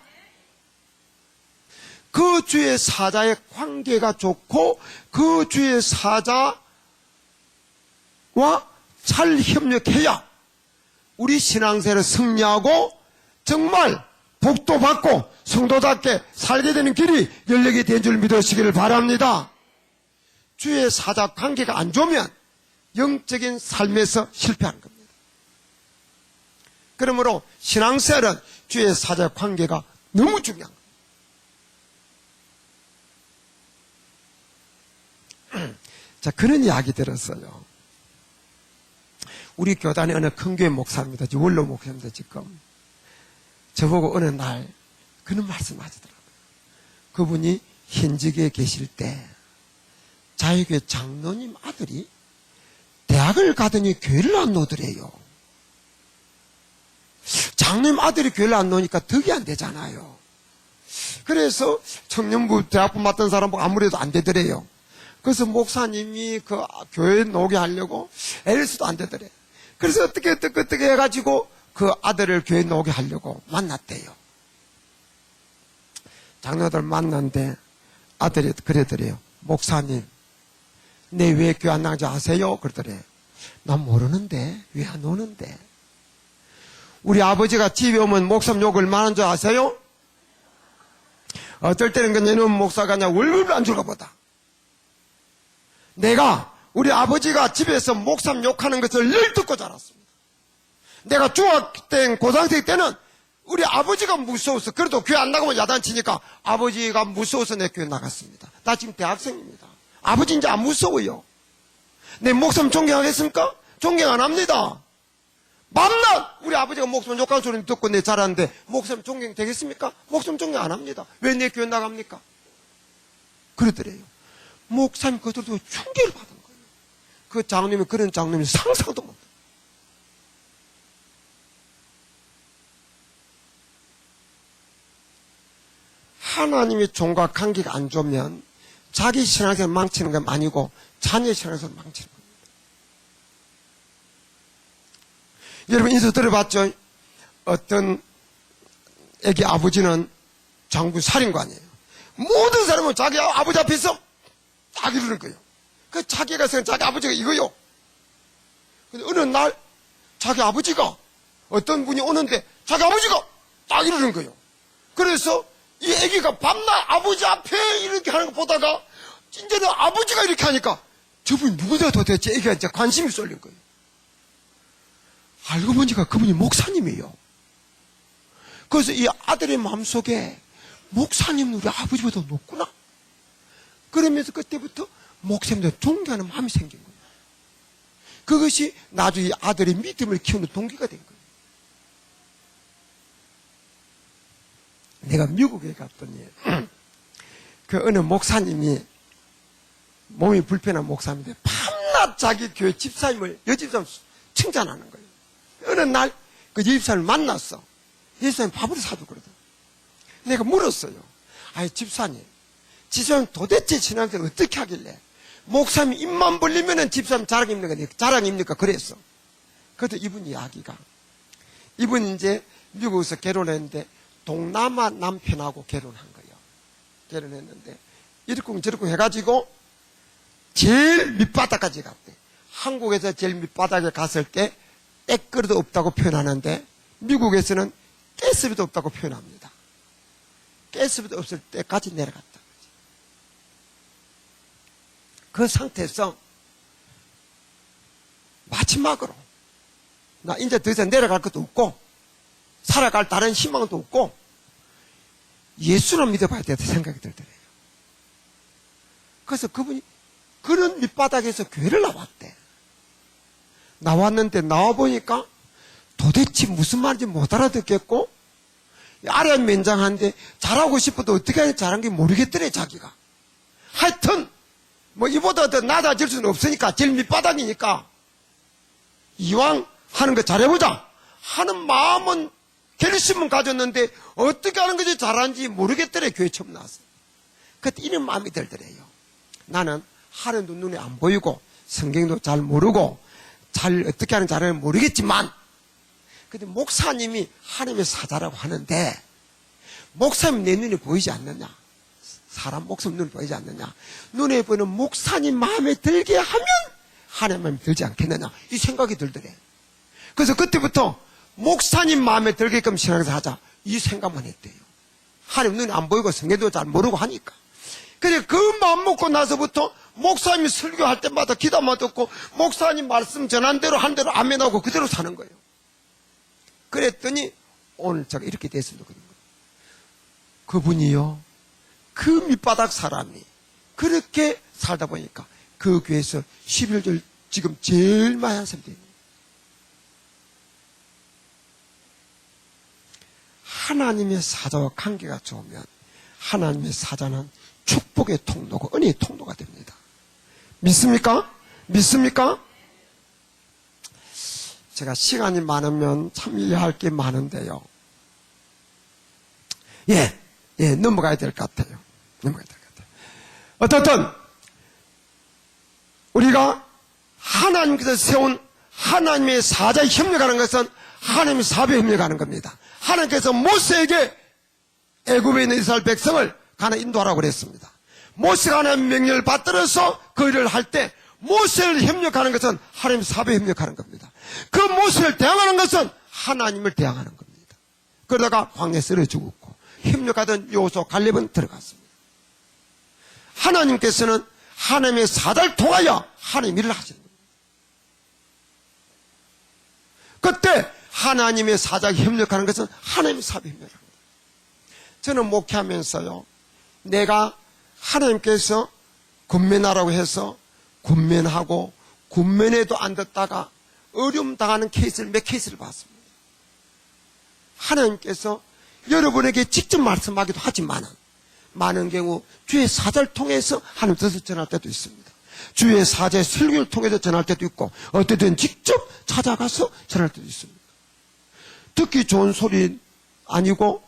그 주의 사자의 관계가 좋고 그 주의 사자와 잘 협력해야 우리 신앙생활을 승리하고 정말 복도 받고 성도답게 살게 되는 길이 열리게 된 줄 믿으시기를 바랍니다. 주의 사자 관계가 안 좋으면 영적인 삶에서 실패하는 겁니다. 그러므로 신앙생활은 주의 사자 관계가 너무 중요한 겁니다. 자, 그런 이야기 들었어요. 우리 교단의 어느 큰 교회 목사입니다. 원로 목사입니다, 지금. 저보고 어느 날 그런 말씀 하시더라고요. 그분이 현직에 계실 때 자유교회 장로님 아들이 대학을 가더니 교회를 안 놓더래요. 장로님 아들이 교회를 안 놓으니까 덕이 안 되잖아요. 그래서 청년부 대학부 맡은 사람 보고 아무래도 안 되더래요. 그래서 목사님이 그 교회에 놓게 하려고 애를 써도 안 되더래. 그래서 어떻게 해가지고 그 아들을 교회에 놓게 하려고 만났대요. 장로들 만났는데 아들이 그러더래요. 목사님, 내 왜 교회 안 나가지 아세요? 그러더래. 난 모르는데, 왜 안 오는데? 우리 아버지가 집에 오면 목사님 욕을 많은 줄 아세요? 어떨 때는 그 내놈 목사가 그냥 월급을 안 줄까 보다. 내가 우리 아버지가 집에서 목사님 욕하는 것을 늘 듣고 자랐습니다. 내가 중학교 때, 고등학생 때는 우리 아버지가 무서워서, 그래도 교회 안 나가면 야단치니까 아버지가 무서워서 내 교회 나갔습니다. 나 지금 대학생입니다. 아버지 이제 안 무서워요. 내 목사님 존경하겠습니까? 존경 안 합니다. 밤낮 우리 아버지가 목사님 욕하는 소리 듣고 내 자랐는데 목사님 존경 되겠습니까? 목사님 존경 안 합니다. 왜 내 교회 나갑니까? 그러더래요. 목사님 그들도 충격을 받은 거예요. 그 장로님이 그런 장로님이 상상도 못해요. 하나님의 종과 관계가 안 좋으면 자기 신앙생활 망치는 건 아니고 자녀의 신앙생활 망치는 겁니다. 여러분 인수 들어봤죠? 어떤 애기 아버지는 장군 살인관이에요. 모든 사람은 자기 아버지 앞에서 딱 이러는 거예요. 그 자기가 생각한 자기 아버지가 이거요. 근데 어느 날 자기 아버지가 어떤 분이 오는데 자기 아버지가 딱 이러는 거예요. 그래서 이 애기가 밤낮 아버지 앞에 이렇게 하는 거 보다가 이제는 아버지가 이렇게 하니까 저분이 누구냐 도대체 애기가 이제 관심이 쏠린 거예요. 알고 보니까 그분이 목사님이에요. 그래서 이 아들의 마음속에 목사님은 우리 아버지보다 높구나. 그러면서 그때부터 목사님들 존경하는 마음이 생긴 거예요. 그것이 나중에 아들의 믿음을 키우는 동기가 된 거예요. 내가 미국에 갔더니 그 어느 목사님이 몸이 불편한 목사인데 밤낮 자기 교회 집사님을 여집사님 칭찬하는 거예요. 어느 날 그 여집사님을 만났어. 여집사님 밥을 사주고 그러더라고요. 내가 물었어요. 아니 집사님 도대체 신앙생활 어떻게 하길래 목사님 입만 벌리면은 집사님 자랑입니까? 그랬어. 그래도 이분 이야기가 이분이 이제 미국에서 결혼했는데 동남아 남편하고 결혼한 거예요. 결혼했는데 이렇쿵 저렇쿵 해가지고 제일 밑바닥까지 갔대. 한국에서 제일 밑바닥에 갔을 때 때그릇도 없다고 표현하는데 미국에서는 가스비도 없다고 표현합니다. 가스비도 없을 때까지 내려갔다. 그 상태에서 마지막으로 나 이제 더 이상 내려갈 것도 없고 살아갈 다른 희망도 없고 예수를 믿어봐야 되겠다 생각이 들더래요. 그래서 그분이 그런 밑바닥에서 교회를 나왔대. 나왔는데 나와보니까 도대체 무슨 말인지 못 알아듣겠고 아련 면장한데 잘하고 싶어도 어떻게 잘한 게 모르겠더래 자기가. 하여튼 뭐 이보다 더 낮아질 수는 없으니까 제일 밑바닥이니까 이왕 하는 거 잘해보자 하는 마음은 결심은 가졌는데 어떻게 하는 것이 잘하는지 모르겠더래. 교회 처음 나왔어요. 그때 이런 마음이 들더래요. 나는 하늘도 눈에 안 보이고 성경도 잘 모르고 잘 어떻게 하는지 잘 모르겠지만 근데 목사님이 하나님의 사자라고 하는데 목사님 내 눈에 보이지 않느냐? 사람 목숨 눈에 보이지 않느냐? 눈에 보이는 목사님 마음에 들게 하면 하나님 마음에 들지 않겠느냐? 이 생각이 들더래. 그래서 그때부터 목사님 마음에 들게끔 신앙생활 하자 이 생각만 했대요. 하나님 눈에 안 보이고 성경도 잘 모르고 하니까. 그래 그 마음 먹고 나서부터 목사님이 설교할 때마다 기도만 듣고 목사님 말씀 전한 대로 한 대로 아멘하고 그대로 사는 거예요. 그랬더니 오늘 제가 이렇게 됐습니다. 그분이요 그 밑바닥 사람이 그렇게 살다 보니까 그 교회에서 11절 지금 제일 많이 한 사람이 됩니다. 하나님의 사자와 관계가 좋으면 하나님의 사자는 축복의 통로고 은혜의 통로가 됩니다. 믿습니까? 믿습니까? 제가 시간이 많으면 참 이해할 게 많은데요. 넘어가야 될 것 같아요. 넘어가야 될 것 같아요. 어떻든 우리가 하나님께서 세운 하나님의 사자에 협력하는 것은 하나님의 사업에 협력하는 겁니다. 하나님께서 모세에게 애굽에 있는 이스라엘 백성을 가나 인도하라고 그랬습니다. 모세가 하나님의 명령을 받들어서 그 일을 할 때 모세를 협력하는 것은 하나님의 사업에 협력하는 겁니다. 그 모세를 대항하는 것은 하나님을 대항하는 겁니다. 그러다가 광야에 쓰러 죽었고 협력하던 요소 갈렙은 들어갔습니다. 하나님께서는 하나님의 사자를 통하여 하나님 일을 하시는 겁니다. 그때 하나님의 사자가 협력하는 것은 하나님의 사업에 협력하는 겁니다. 저는 목회하면서요 내가 하나님께서 군면하라고 해서 군면하고 군면에도 안 듣다가 어려움 당하는 케이스를 몇 케이스를 봤습니다. 하나님께서 여러분에게 직접 말씀하기도 하지만 많은 경우 주의 사자를 통해서 하나님 뜻을 전할 때도 있습니다. 주의 사자의 설교를 통해서 전할 때도 있고 어쨌든 직접 찾아가서 전할 때도 있습니다. 듣기 좋은 소리 아니고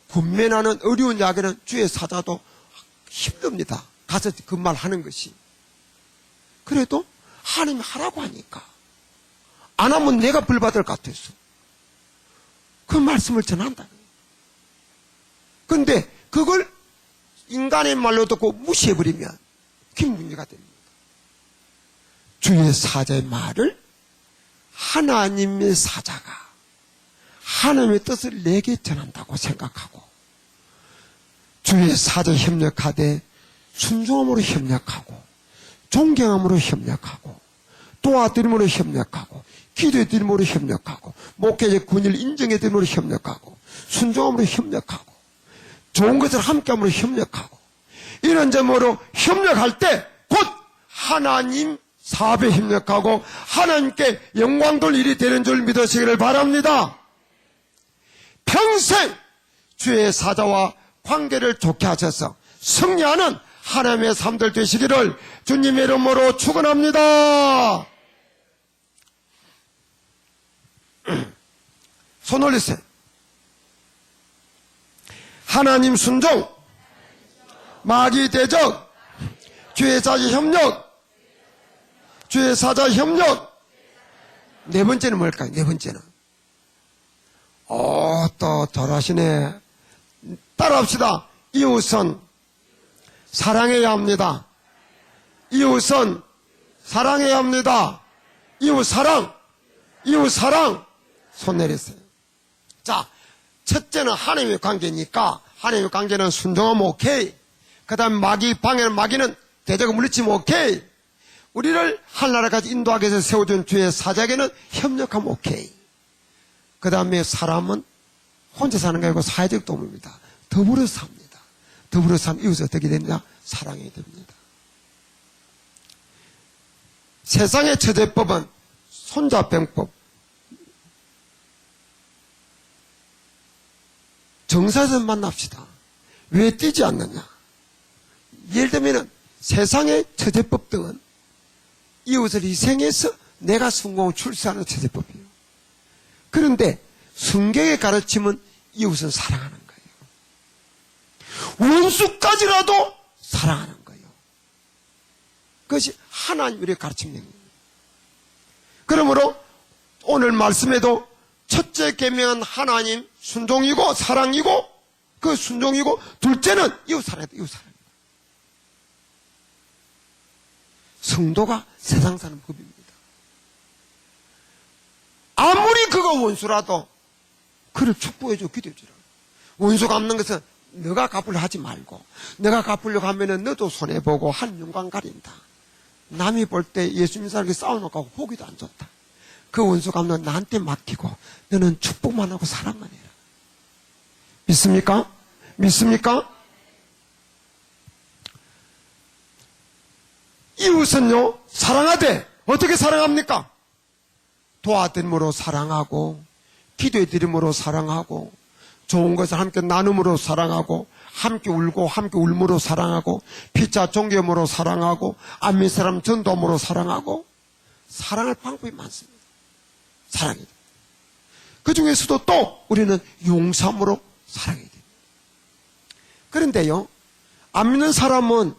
군면하는 어려운 이야기는 주의 사자도 힘듭니다. 가서 그 말 하는 것이. 그래도 하나님이 하라고 하니까 안 하면 내가 벌받을 것 같아서 그 말씀을 전한다. 그런데 그걸 인간의 말로 듣고 무시해버리면 그게 문제가 됩니다. 주의 사자의 말을 하나님의 사자가 하나님의 뜻을 내게 전한다고 생각하고 주의 사자에 협력하되 순종함으로 협력하고 존경함으로 협력하고 도와드림으로 협력하고 기도해드림으로 협력하고 목회의 권위를 인정해드림으로 협력하고 순종함으로 협력하고 좋은 것을 함께함으로 협력하고 이런 점으로 협력할 때 곧 하나님 사업에 협력하고 하나님께 영광 돌 일이 되는 줄 믿으시기를 바랍니다. 평생 주의 사자와 관계를 좋게 하셔서 승리하는 하나님의 삶들 되시기를 주님의 이름으로 축원합니다. 손 올리세요. 하나님 순종, 마귀 대적, 주의 사자 협력, 주의 사자 협력. 네 번째는 뭘까요? 네 번째는 또 잘하시네. 따라합시다. 이웃은 사랑해야 합니다. 이웃은 사랑해야 합니다. 이웃 사랑, 이웃 사랑. 손 내리세요. 자, 첫째는 하나님의 관계니까 하나님의 관계는 순종하면 오케이. 그 다음에 마귀 방해는 마귀는 대적을 물리치면 오케이. 우리를 하나라까지 인도하기 위해서 세워준 주의 사자에게는 협력하면 오케이. 그 다음에 사람은 혼자 사는 게 아니고 사회적 동물입니다. 더불어 삽니다. 더불어 사면 이웃을 어떻게 되느냐? 사랑해야 됩니다. 세상의 처제법은 손자병법. 정사에서 만납시다. 왜 뛰지 않느냐? 예를 들면 세상의 처제법 등은 이웃을 희생해서 내가 성공을 출세하는 처제법이에요. 그런데 성경의 가르침은 이웃을 사랑하는 거예요. 원수까지라도 사랑하는 거예요. 그것이 하나님 우리의 가르침입니다. 그러므로 오늘 말씀에도 첫째 계명은 하나님 순종이고 사랑이고 그 순종이고 둘째는 이웃 사랑이다. 이웃 사랑. 성도가 세상 사는 법입니다. 아무리 그가 원수라도 그를 축복해주고 기도해주라. 원수 갚는 것은 너가 갚으려 하지 말고 너가 갚으려고 하면은 너도 손해보고 한 윤곽 가린다. 남이 볼 때 예수님 사람이 싸워놓고 보기도 안 좋다. 그 원수 갚는 나한테 맡기고 너는 축복만 하고 사랑만 해라. 믿습니까? 믿습니까? 이웃은요 사랑하되 어떻게 사랑합니까? 도와드림으로 사랑하고 기도해드림으로 사랑하고 좋은 것을 함께 나눔으로 사랑하고 함께 울고 함께 울므로 사랑하고 피자 종교함으로 사랑하고 안민 사람 전도함으로 사랑하고 사랑할 방법이 많습니다. 사랑해야 됩니다. 그 중에서도 또 우리는 용서함으로 사랑해야 됩니다. 그런데요 안 믿는 사람은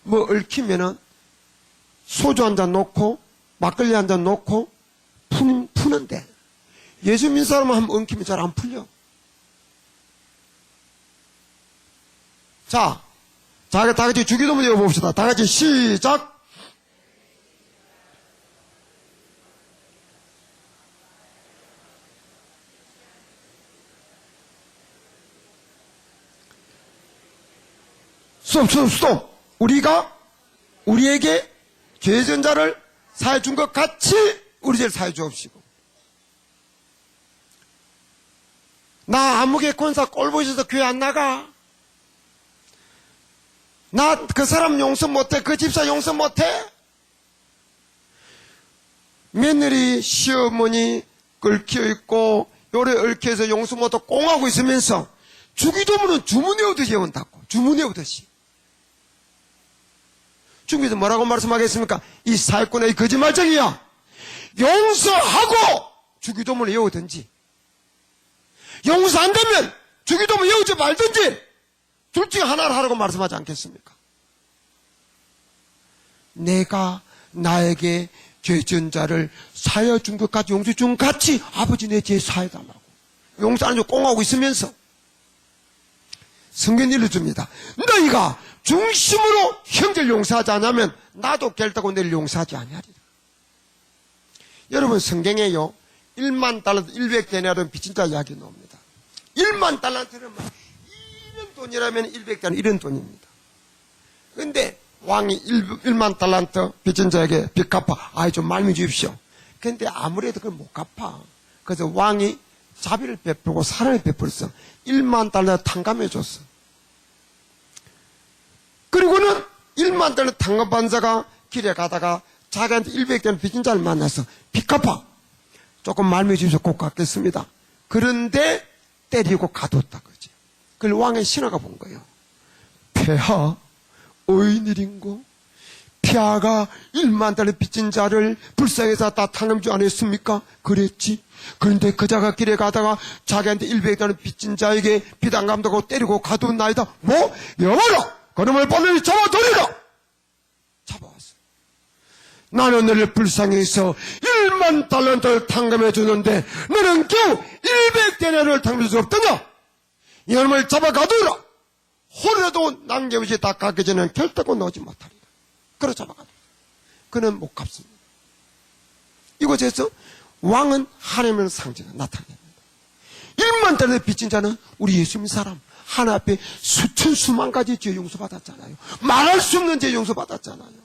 뭐 얽히면은 소주 한 잔 놓고 막걸리 한 잔 놓고 푸는데 예수 믿는 사람은 한번 엉키면 잘 안 풀려. 자, 다 같이 주기도문 읽어봅시다. 다 같이 시작. 스톱. 우리가 우리에게 죄진 자를 사해 준 것 같이 우리 죄를 사해 주옵시고. 나 아무개 권사 꼴 보셔서 교회 안 나가. 나 그 사람 용서 못해. 그 집사 용서 못해. 며느리 시어머니 얽혀 있고 요래 얽혀서 용서 못하고 꽁하고 있으면서 주기도문은 주문에 오듯이 외운다고. 주문에 오듯이. 주님께서 뭐라고 말씀하겠습니까? 이 사기꾼의 거짓말쟁이야. 용서하고 주기도문을 외우든지 용서 안 되면 주기도문 외우지 말든지 둘 중에 하나를 하라고 말씀하지 않겠습니까? 내가 나에게 죄 지은 자를 사하여 준 것까지 용서해 준 것 같이 아버지 내 죄 사해달라고. 용서 안 해주고 꽁하고 있으면서 성경 일러줍니다. 너희가 중심으로 형제를 용서하지 않으면 나도 결단하고 너를 용서하지 아니하리라. 여러분 성경에요 1만 달러트 100데나리온 빚진 자 이야기 나옵니다. 1만 달란트는 이런 돈이라면 100데나리온 이런 돈입니다. 그런데 왕이 1만 달란트 빚진 자에게 빚 갚아. 아이 좀 말미 주십시오. 그런데 아무래도 그걸 못 갚아. 그래서 왕이 자비를 베풀고 사랑을 베풀어서 1만 달러 탕감해 줬어. 그리고는 1만 달러 탕감한 자가 길에 가다가 자기한테 100대는 빚진 자를 만나서 빚 갚아. 조금 말미해 주셔서 곧 갚겠습니다. 그런데 때리고 가뒀다 그지. 그걸 왕의 신하가 본 거예요. 폐하 어인일인고 폐하가 1만 달러 빚진 자를 불쌍해서 다 탕감주 안 했습니까? 그랬지. 그런데 그 자가 길에 가다가 자기한테 100달러 빚진 자에게 빚 안 갚는다고 때리고 가둔나이다. 뭐? 여봐라! 그놈을 빨리 잡아들이라! 잡아왔어. 나는 너를 불쌍해서 1만 달러를 탕감해 주는데 너는 겨우 100데나리온을 탕감해 줄 수 없더냐? 이놈을 잡아 가두라! 호라도 남겨없이 다 갚기 전에는 결단코 넣지 못하리라. 그래 잡아가두라. 그는 못 갚습니다. 이곳에서 왕은 하나님을 상징해 나타냅니다. 1만 달러 빚진 자는 우리 예수 믿는 사람 하나 앞에 수천 수만 가지 죄 용서받았잖아요. 말할 수 없는 죄 용서받았잖아요.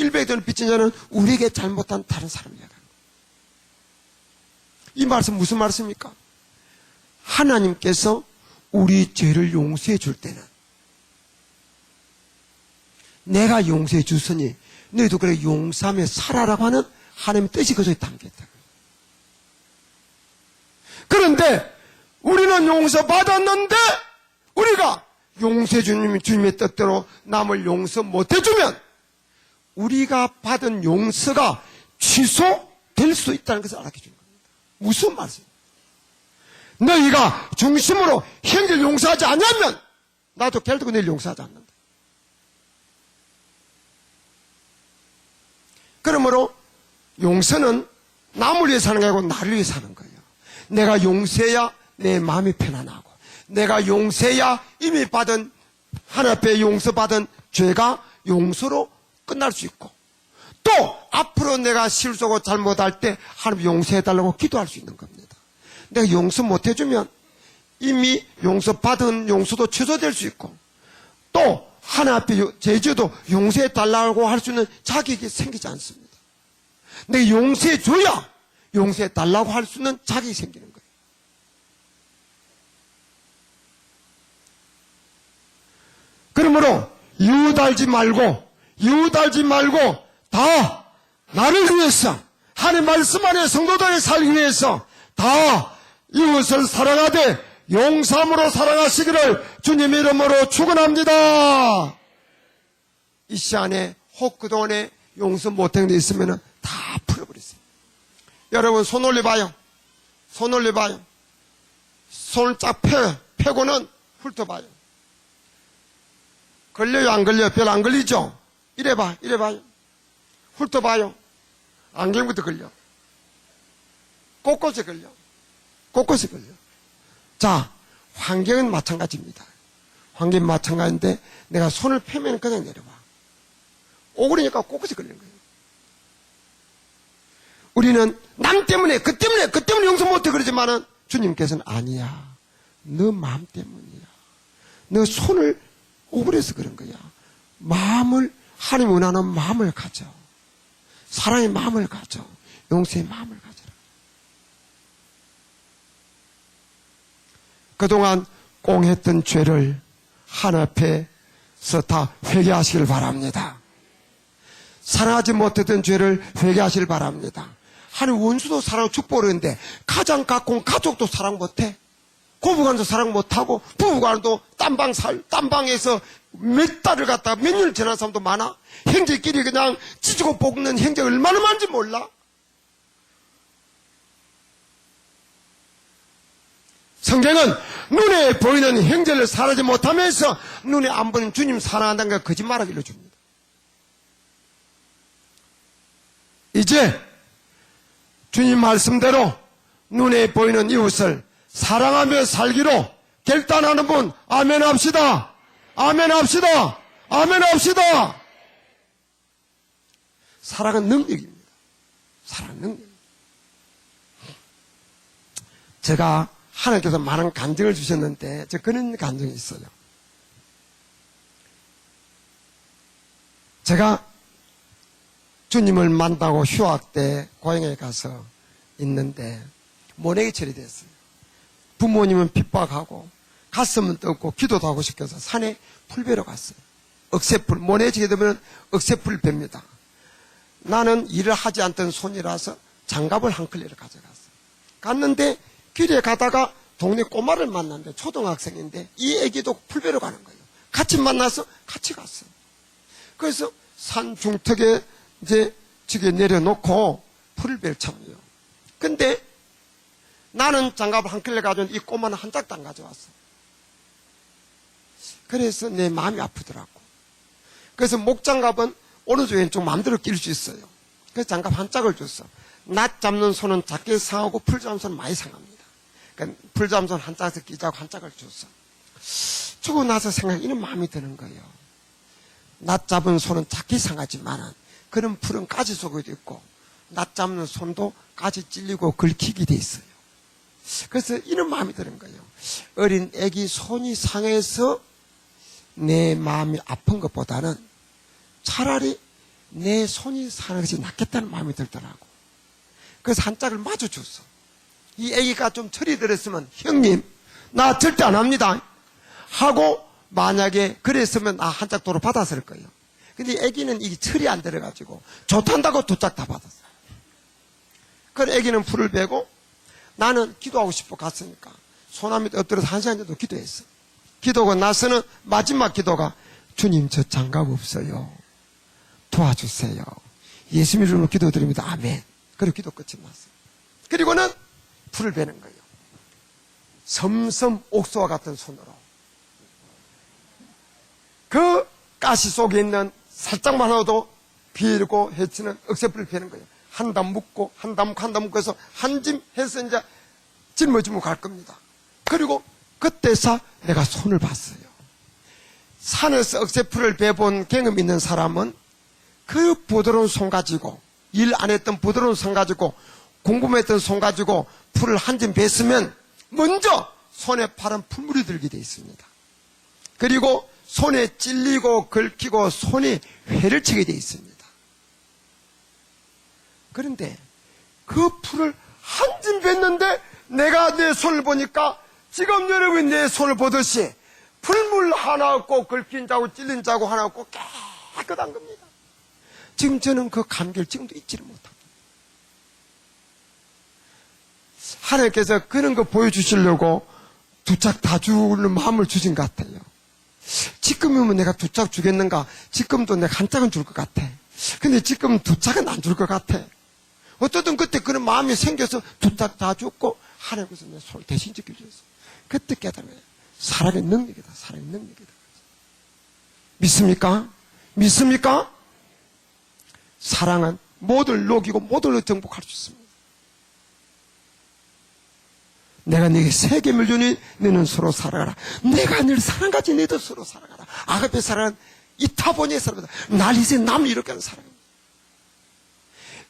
100대를 빚진 자는 우리에게 잘못한 다른 사람이야. 이 말씀 무슨 말씀입니까? 하나님께서 우리 죄를 용서해 줄 때는 내가 용서해 줬으니 너희도 그래 용서하며 살아라고 하는 하나님의 뜻이 그 속에 담겼다. 그런데 우리는 용서받았는데 우리가 용서해 주님의 뜻대로 남을 용서 못해주면 우리가 받은 용서가 취소될 수 있다는 것을 알게 준 겁니다. 무슨 말씀이에요? 너희가 중심으로 형제를 용서하지 않으면 나도 결국 너희를 용서하지 않는다. 그러므로 용서는 남을 위해 사는 게 아니고 나를 위해 사는 거예요. 내가 용서해야 내 마음이 편안하고 내가 용서해야 이미 받은 하나님 앞에 용서받은 죄가 용서로 끝날 수 있고 또 앞으로 내가 실수하고 잘못할 때 하나님 용서해달라고 기도할 수 있는 겁니다. 내가 용서 못해주면 이미 용서받은 용서도 취소될 수 있고 또 하나님 앞에 제주도 용서해달라고 할 수 있는 자격이 생기지 않습니다. 내가 용서해줘야 용서해달라고 할 수 있는 자격이 생기는 거예요. 그러므로 이유 달지 말고 다 나를 위해서 하나님 말씀 안에 성도들이 살기 위해서 다 이웃을 사랑하되 용서함으로 사랑하시기를 주님 이름으로 축원합니다. 이 시간에 혹 그동안에 용서 못한 게 있으면 다 풀어버리세요. 여러분 손 올려봐요. 손 올려봐요. 손을 쫙 펴고는 훑어봐요. 걸려요 안 걸려요? 별 안 걸리죠? 이래봐요. 훑어봐요. 안경부터 걸려. 곳곳에 걸려. 자, 환경은 마찬가지입니다. 환경은 마찬가지인데 내가 손을 펴면 그냥 내려와. 오그리니까 곳곳에 걸리는 거예요. 우리는 남 때문에 그 때문에 용서 못해 그러지만은 주님께서는 아니야. 너 마음 때문이야. 너 손을 오그려서 그런 거야. 마음을 하나님 원하는 마음을 가져. 사랑의 마음을 가져. 용서의 마음을 가져라. 그동안 꽁했던 죄를 하나님 앞에서 다 회개하시길 바랍니다. 사랑하지 못했던 죄를 회개하시길 바랍니다. 하나님 원수도 사랑 축복을 했는데 가장 가까운 가족도 사랑 못해. 고부간도 사랑 못하고 부부간도 딴방에서 몇 달을 갔다가 몇 년을 지난 사람도 많아. 형제끼리 그냥 찢고 볶는 형제 얼마나 많은지 몰라. 성경은 눈에 보이는 형제를 사랑하지 못하면서 눈에 안 보이는 주님 사랑한다는 걸 거짓말하게 일러줍니다. 이제 주님 말씀대로 눈에 보이는 이웃을 사랑하며 살기로 결단하는 분 아멘 합시다. 아멘 합시다. 아멘 합시다. 사랑은 능력입니다. 사랑은 능력. 제가 하나님께서 많은 간증을 주셨는데 저 그런 간증이 있어요. 제가 주님을 만나고 휴학 때 고향에 가서 있는데 모내기 철이 됐어요. 부모님은 핍박하고 가슴은 떴고 기도도 하고 싶어서 산에 풀 베러 갔어요. 억새풀, 모내지게 되면 억새풀 뵭니다. 나는 일을 하지 않던 손이라서 장갑을 한 클레를 가져갔어요. 갔는데 길에 가다가 동네 꼬마를 만났는데 초등학생인데 이 애기도 풀 베러 가는 거예요. 같이 만나서 같이 갔어요. 그래서 산 중턱에 이제 지게 내려놓고 풀을 벨 참이요. 근데 나는 장갑을 한 켤레 가져온 이 꼬마는 한 짝도 안 가져왔어. 그래서 내 마음이 아프더라고. 그래서 목장갑은 오른쪽 왼쪽 마음대로 낄 수 있어요. 그래서 장갑 한 짝을 줬어. 낫 잡는 손은 작게 상하고 풀 잡는 손은 많이 상합니다. 그러니까 풀 잡는 손 한 짝에서 끼자고 한 짝을 줬어. 주고 나서 이런 마음이 드는 거예요. 낫 잡은 손은 작게 상하지만 그런 풀은 가지 속에도 있고 낫 잡는 손도 가지 찔리고 긁히게 돼 있어요. 그래서 이런 마음이 드는 거예요. 어린 애기 손이 상해서 내 마음이 아픈 것보다는 차라리 내 손이 사는 것이 낫겠다는 마음이 들더라고. 그래서 한 짝을 마주줬어. 이 애기가 좀 철이 들었으면 형님 나 절대 안 합니다 하고 만약에 그랬으면 나 한 짝 도로 받았을 거예요. 근데 애기는 이 철이 안 들어가지고 좋단다고 두 짝 다 받았어. 그래 애기는 불을 베고 나는 기도하고 싶어 갔으니까 소나무 밑에 엎드려서 1시간 정도 기도했어. 기도하고 나서는 마지막 기도가 주님 저 장갑 없어요. 도와주세요. 예수님 이름으로 기도드립니다. 아멘. 그리고 기도 끝이 났어요. 그리고는 불을 베는 거예요. 섬섬 옥수와 같은 손으로 그 가시 속에 있는 살짝만 하고도 비르고 해치는 억새불을 베는 거예요. 한 담 묶고 한 담 묶고 한 담 묶고 해서 한 짐 해서 이제 짊어지고 갈 겁니다. 그리고 그때서 내가 손을 봤어요. 산에서 억새불을 베본 경험 있는 사람은 그 부드러운 손 가지고 일 안 했던 부드러운 손 가지고 공부만 했던 손 가지고 풀을 한 점 뱄으면 먼저 손에 파란 풀물이 들게 되어 있습니다. 그리고 손에 찔리고 긁히고 손이 회를 치게 되어 있습니다. 그런데 그 풀을 한 점 뱄는데 내가 내 손을 보니까 지금 여러분이 내 손을 보듯이 풀물 하나 없고 긁힌 자고 찔린 자고 하나 없고 깨끗한 겁니다. 지금 저는 그 감격을 지금도 잊지를 못합니다. 하나님께서 그런 거 보여주시려고 두 짝 다 주는 마음을 주신 것 같아요. 지금이면 내가 두 짝 주겠는가? 지금도 내가 한 짝은 줄 것 같아. 근데 지금 두 짝은 안 줄 것 같아. 어쨌든 그때 그런 마음이 생겨서 두 짝 다 줬고 하나님께서 내 손을 대신 지켜주셨어. 그때 깨달아요. 사람의 능력이다. 사람의 능력이다. 믿습니까? 믿습니까? 사랑은 모두를 녹이고 모두를 정복할 수 있습니다. 내가 네게 세 계명을 주니 너는 서로 살아가라. 내가 늘 사랑같이 너희도 서로 살아가라. 아가페 사랑은 이타보니의 사랑이다. 날 이제 남을 이렇게 하는 사랑입니다.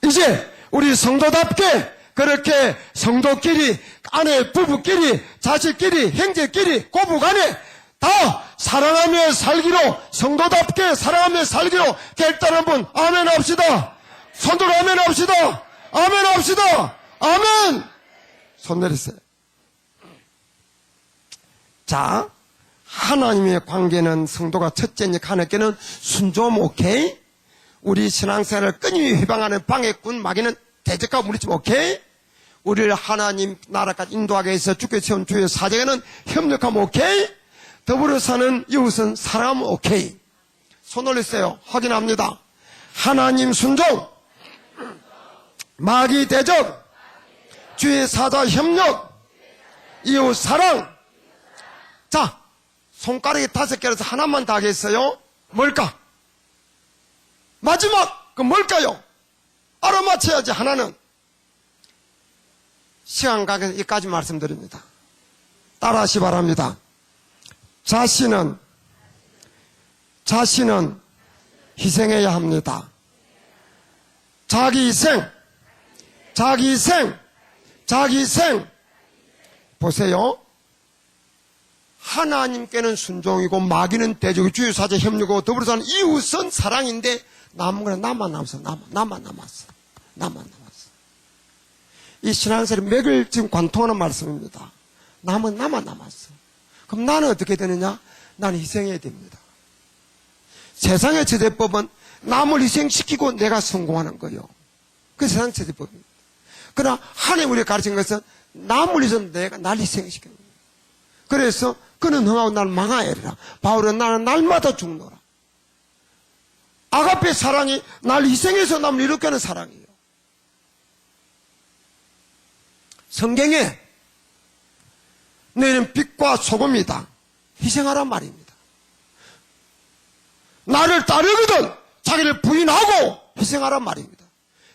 이제 우리 성도답게 그렇게 성도끼리 아내 부부끼리 자식끼리 형제끼리 고부간에 다 사랑하며 살기로 성도답게 사랑하며 살기로 결단한 분 아멘 합시다. 손들어 아멘 합시다. 아멘 합시다. 아멘. 손 내리세요. 자, 하나님의 관계는 성도가 첫째니까 하나님께는 순종 오케이. 우리 신앙생활을 끊임이 회방하는 방해꾼 마귀는 대적하고 물리치면 오케이. 우리를 하나님 나라까지 인도하게 해서 주께 세운 주의 사정에는 협력하면 오케이. 더불어 사는 이웃은 사랑하면 오케이. 손 올리세요. 확인합니다. 하나님 순종, 마귀 대적, 주의 사자 협력, 이웃 사랑. 자, 손가락이 5개라서 하나만 다 하겠어요. 뭘까? 마지막 그 뭘까요? 알아맞혀야지. 하나는 시간 관계에서 여기까지 말씀드립니다. 따라하시 바랍니다. 자신은 희생해야 합니다. 자기 희생. 보세요. 하나님께는 순종이고 마귀는 대적이고 주의 사자 협력이고 더불어 사는 이웃은 사랑인데 남은 거는 나만 남았어. 나만 남았어. 이 신앙생활의 맥을 지금 관통하는 말씀입니다. 남은 나만 남았어. 그럼 나는 어떻게 되느냐? 나는 희생해야 됩니다. 세상의 제재법은 남을 희생시키고 내가 성공하는 거예요. 그 세상 제재법입니다. 그러나 하나님 우리가 가르친 것은 남을 위해서 내가 날 희생시키는 거예요. 그래서 그는 흥하고 날 망하여라. 바울은 나는 날마다 죽노라. 아가페 사랑이 날 희생해서 남을 이렇게 하는 사랑이에요. 성경에 너희는 빛과 소금이다. 희생하란 말입니다. 나를 따르거든 자기를 부인하고 희생하란 말입니다.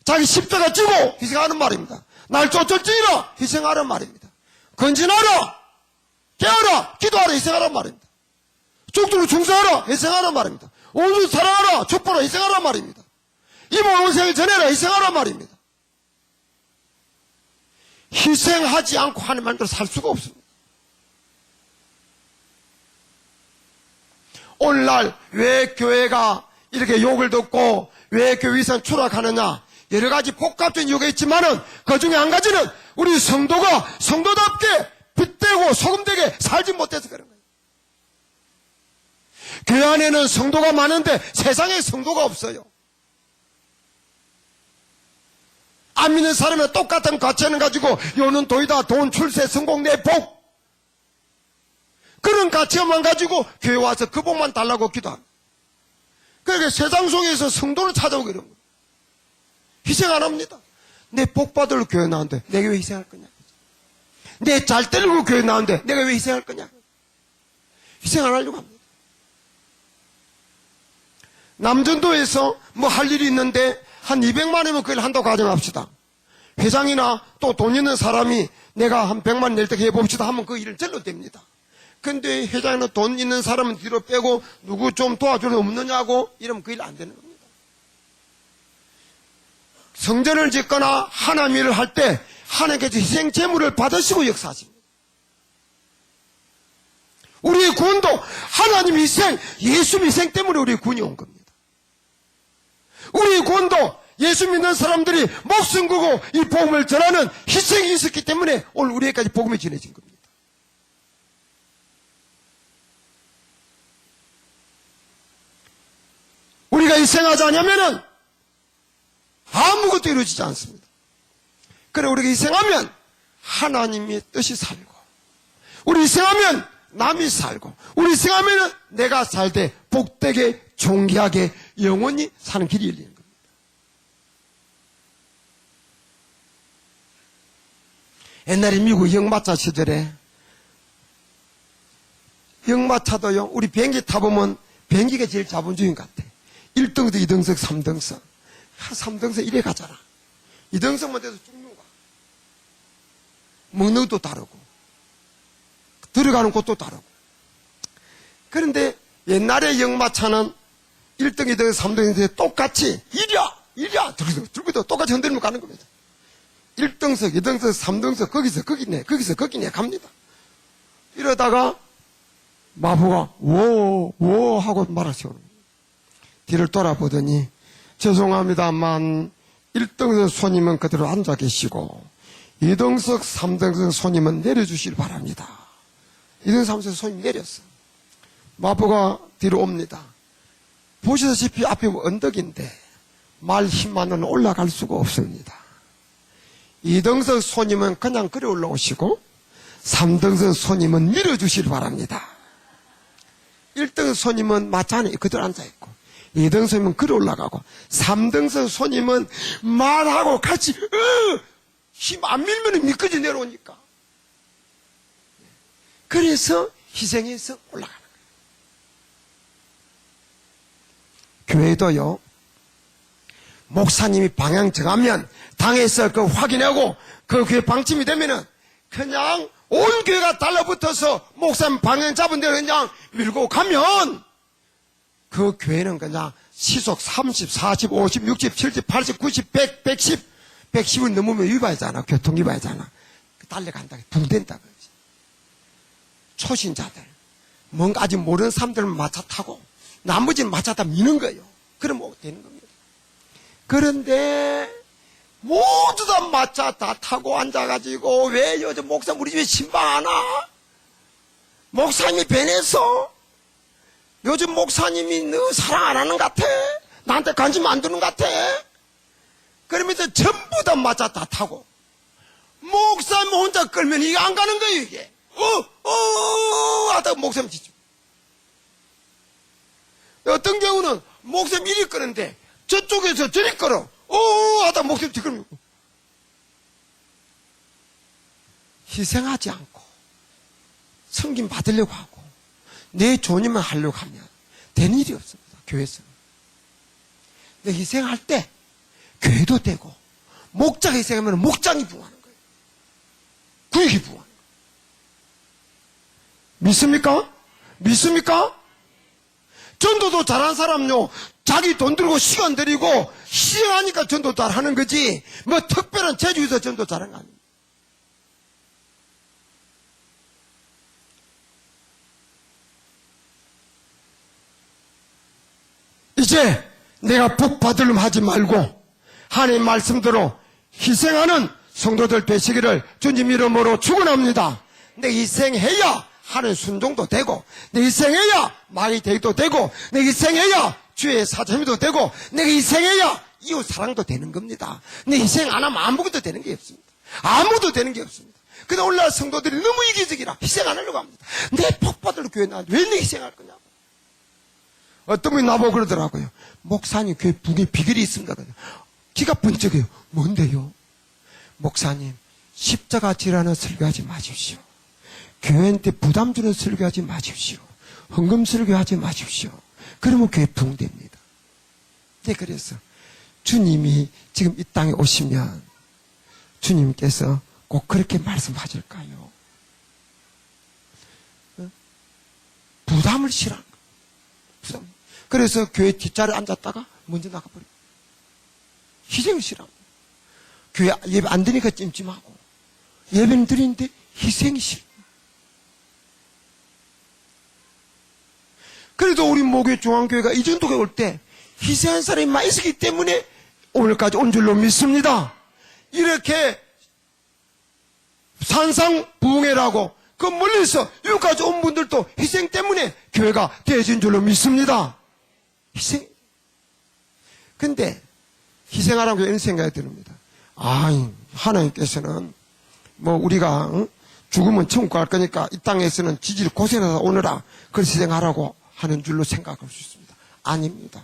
자기 십자가 지고 희생하는 말입니다. 날 쫓을지라 희생하란 말입니다. 건진하라, 깨어라, 기도하라 희생하란 말입니다. 죽도록 중사하라 희생하란 말입니다. 온전히 사랑하라, 축복하라 희생하란 말입니다. 이번 원생을 전해라 희생하란 말입니다. 희생하지 않고 하나님만으로 살 수가 없습니다. 오늘날 왜 교회가 이렇게 욕을 듣고 왜 교회 위선 추락하느냐? 여러 가지 복합적인 이유가 있지만은 그 중에 한 가지는 우리 성도가 성도답게 빛되고 소금되게 살지 못해서 그런 거예요. 교회 안에는 성도가 많은데 세상에 성도가 없어요. 안 믿는 사람은 똑같은 가치관을 가지고 요는 도이다, 돈, 출세, 성공, 내 복, 그런 가치관만 가지고 교회 와서 그 복만 달라고 기도합니다. 그러니까 세상 속에서 성도를 찾아오고 이런 거예요. 희생 안 합니다. 내 복 받을 교회 나왔는데 내가 왜 희생할 거냐? 내 잘 때리고 교회 나왔는데 내가 왜 희생할 거냐? 희생 안 하려고 합니다. 남전도에서 뭐 할 일이 있는데 한 200만 원이면 그걸 한다고 가정합시다. 회장이나 또 돈 있는 사람이 내가 한 100만 원 낼 때 해봅시다 하면 그 일을 절로 됩니다. 근데 회장이나 돈 있는 사람은 뒤로 빼고 누구 좀 도와줄 수 없느냐고 이러면 그 일 안 되는 겁니다. 성전을 짓거나 하나님 일을 할 때 하나님께서 희생 제물을 받으시고 역사하십니다. 우리의 구원도 하나님 희생, 예수 희생 때문에 우리의 구원이 온 겁니다. 우리의 구원도 예수 믿는 사람들이 목숨 걸고 이 복음을 전하는 희생이 있었기 때문에 오늘 우리에게까지 복음이 전해진 겁니다. 우리가 희생하지 않으면은 아무것도 이루어지지 않습니다. 그래 우리가 희생하면 하나님의 뜻이 살고, 우리 희생하면 남이 살고, 우리 희생하면 내가 살되 복되게 존귀하게 영원히 사는 길이 열리는 겁니다. 옛날에 미국 역마차 시절에 역마차도요, 우리 비행기 타보면 비행기가 제일 자본주의인 것 같아. 1등석, 2등석, 3등석. 3등석 이래 가잖아. 2등석만 돼도 쭉누가. 먹는 것도 다르고 들어가는 곳도 다르고. 그런데 옛날에 역마차는 1등, 2등, 3등인데 똑같이 이랴 들고도 똑같이 흔들면 가는 겁니다. 1등석, 2등석, 3등석 거기서 거기네, 거기서 거기네 갑니다. 이러다가 마부가 워 하고 말을 세우는 거예요. 뒤를 돌아보더니 죄송합니다만 1등석 손님은 그대로 앉아 계시고 2등석, 3등석 손님은 내려주시길 바랍니다. 2등석, 3등석 손님 내렸어. 마부가 뒤로 옵니다. 보시다시피 앞에 언덕인데 말 힘만은 올라갈 수가 없습니다. 2등석 손님은 그냥 그래 올라오시고 3등석 손님은 밀어주시길 바랍니다. 1등석 손님은 마차 안에 그대로 앉아있고 2등석 손님은 그래 올라가고 3등석 손님은 말하고 같이 힘 안 밀면 미끄러져 내려오니까. 그래서 희생해서 올라가는 거예요. 교회도요, 목사님이 방향 정하면 당에서 그 확인하고 그 교회 방침이 되면은 그냥 온 교회가 달라붙어서 목사님 방향 잡은 대로 그냥 밀고 가면 그 교회는 그냥 시속 30, 40, 50, 60, 70, 80, 90, 100, 110, 110을 넘으면 위반이잖아. 교통 위반이잖아. 달려간다. 붕댄다. 그러지. 초신자들, 뭔가 아직 모르는 사람들은 마차 타고 나머지는 마차 다 미는 거예요. 그러면 되는 겁니다. 그런데 모두 다 마차 다 타고 앉아가지고 왜 요즘 목사님 우리 집에 신방 안 와? 목사님이 변해서 요즘 목사님이 너 사랑 안 하는 것 같아? 나한테 관심 안 두는 것 같아? 그러면서 전부 다 마차 다 타고 목사님 혼자 끌면 이게 안 가는 거예요. 이게 하다가 목사님 지쳐. 어떤 경우는 목사님 이리 끄는데 저쪽에서 저리 끌어 하다가 목사님 뒤끌고. 희생하지 않고 섬김 받으려고 하고 내 존임만 하려고 하면 되는 일이 없습니다. 교회에서는. 근데 희생할 때 교회도 되고 목장 희생하면 목장이 부응하는 거예요. 구역이 부응하는 거예요. 믿습니까? 믿습니까? 전도도 잘하는 사람요, 자기 돈 들고 시간 들이고 희생하니까 전도 잘하는 거지 뭐 특별한 재주 있어 전도 잘하는 거 아닙니다. 이제 내가 복 받으려면 하지 말고 하나님 말씀대로 희생하는 성도들 되시기를 주님 이름으로 축원합니다. 내 희생해야 하는 순종도 되고, 내 희생해야 마귀 대기도 되고, 내 희생해야 주의 사자미도 되고, 내가 희생해야 이웃 사랑도 되는 겁니다. 내 희생 안 하면 아무것도 되는 게 없습니다. 아무도 되는 게 없습니다. 근데 오늘날 성도들이 너무 이기적이라 희생 안 하려고 합니다. 내 복 받을 교회 나한테 왜 내 희생할 거냐고. 어떤 분이 나보고 그러더라고요. 목사님 교회 북에 비결이 있습니다. 기가 번쩍해요. 뭔데요? 목사님 십자가 지라는 설교하지 마십시오. 교회한테 부담 주는 설교하지 마십시오. 헌금 설교하지 마십시오. 그러면 교회 붕됩니다. 네, 그래서 주님이 지금 이 땅에 오시면 주님께서 꼭 그렇게 말씀하실까요? 부담을 싫어한 거예요. 부담. 그래서 교회 뒷자리에 앉았다가 먼저 나가버려요. 희생을 싫어하고, 교회 예배 안 드니까 찜찜하고, 예배는 드리는데 희생이 싫어. 그래도 우리 모교회 중앙교회가 이 정도에 올 때 희생한 사람이 많이 있었기 때문에 오늘까지 온 줄로 믿습니다. 이렇게 산상부흥회라고 그 멀리서 여기까지 온 분들도 희생 때문에 교회가 되어진 줄로 믿습니다. 희생. 근데 희생하라고 이런 생각이 듭니다. 하나님께서는 뭐 우리가 죽으면 천국 갈 거니까 이 땅에서는 지질 고생해서 오느라 그걸 희생하라고 하는 줄로 생각할 수 있습니다. 아닙니다.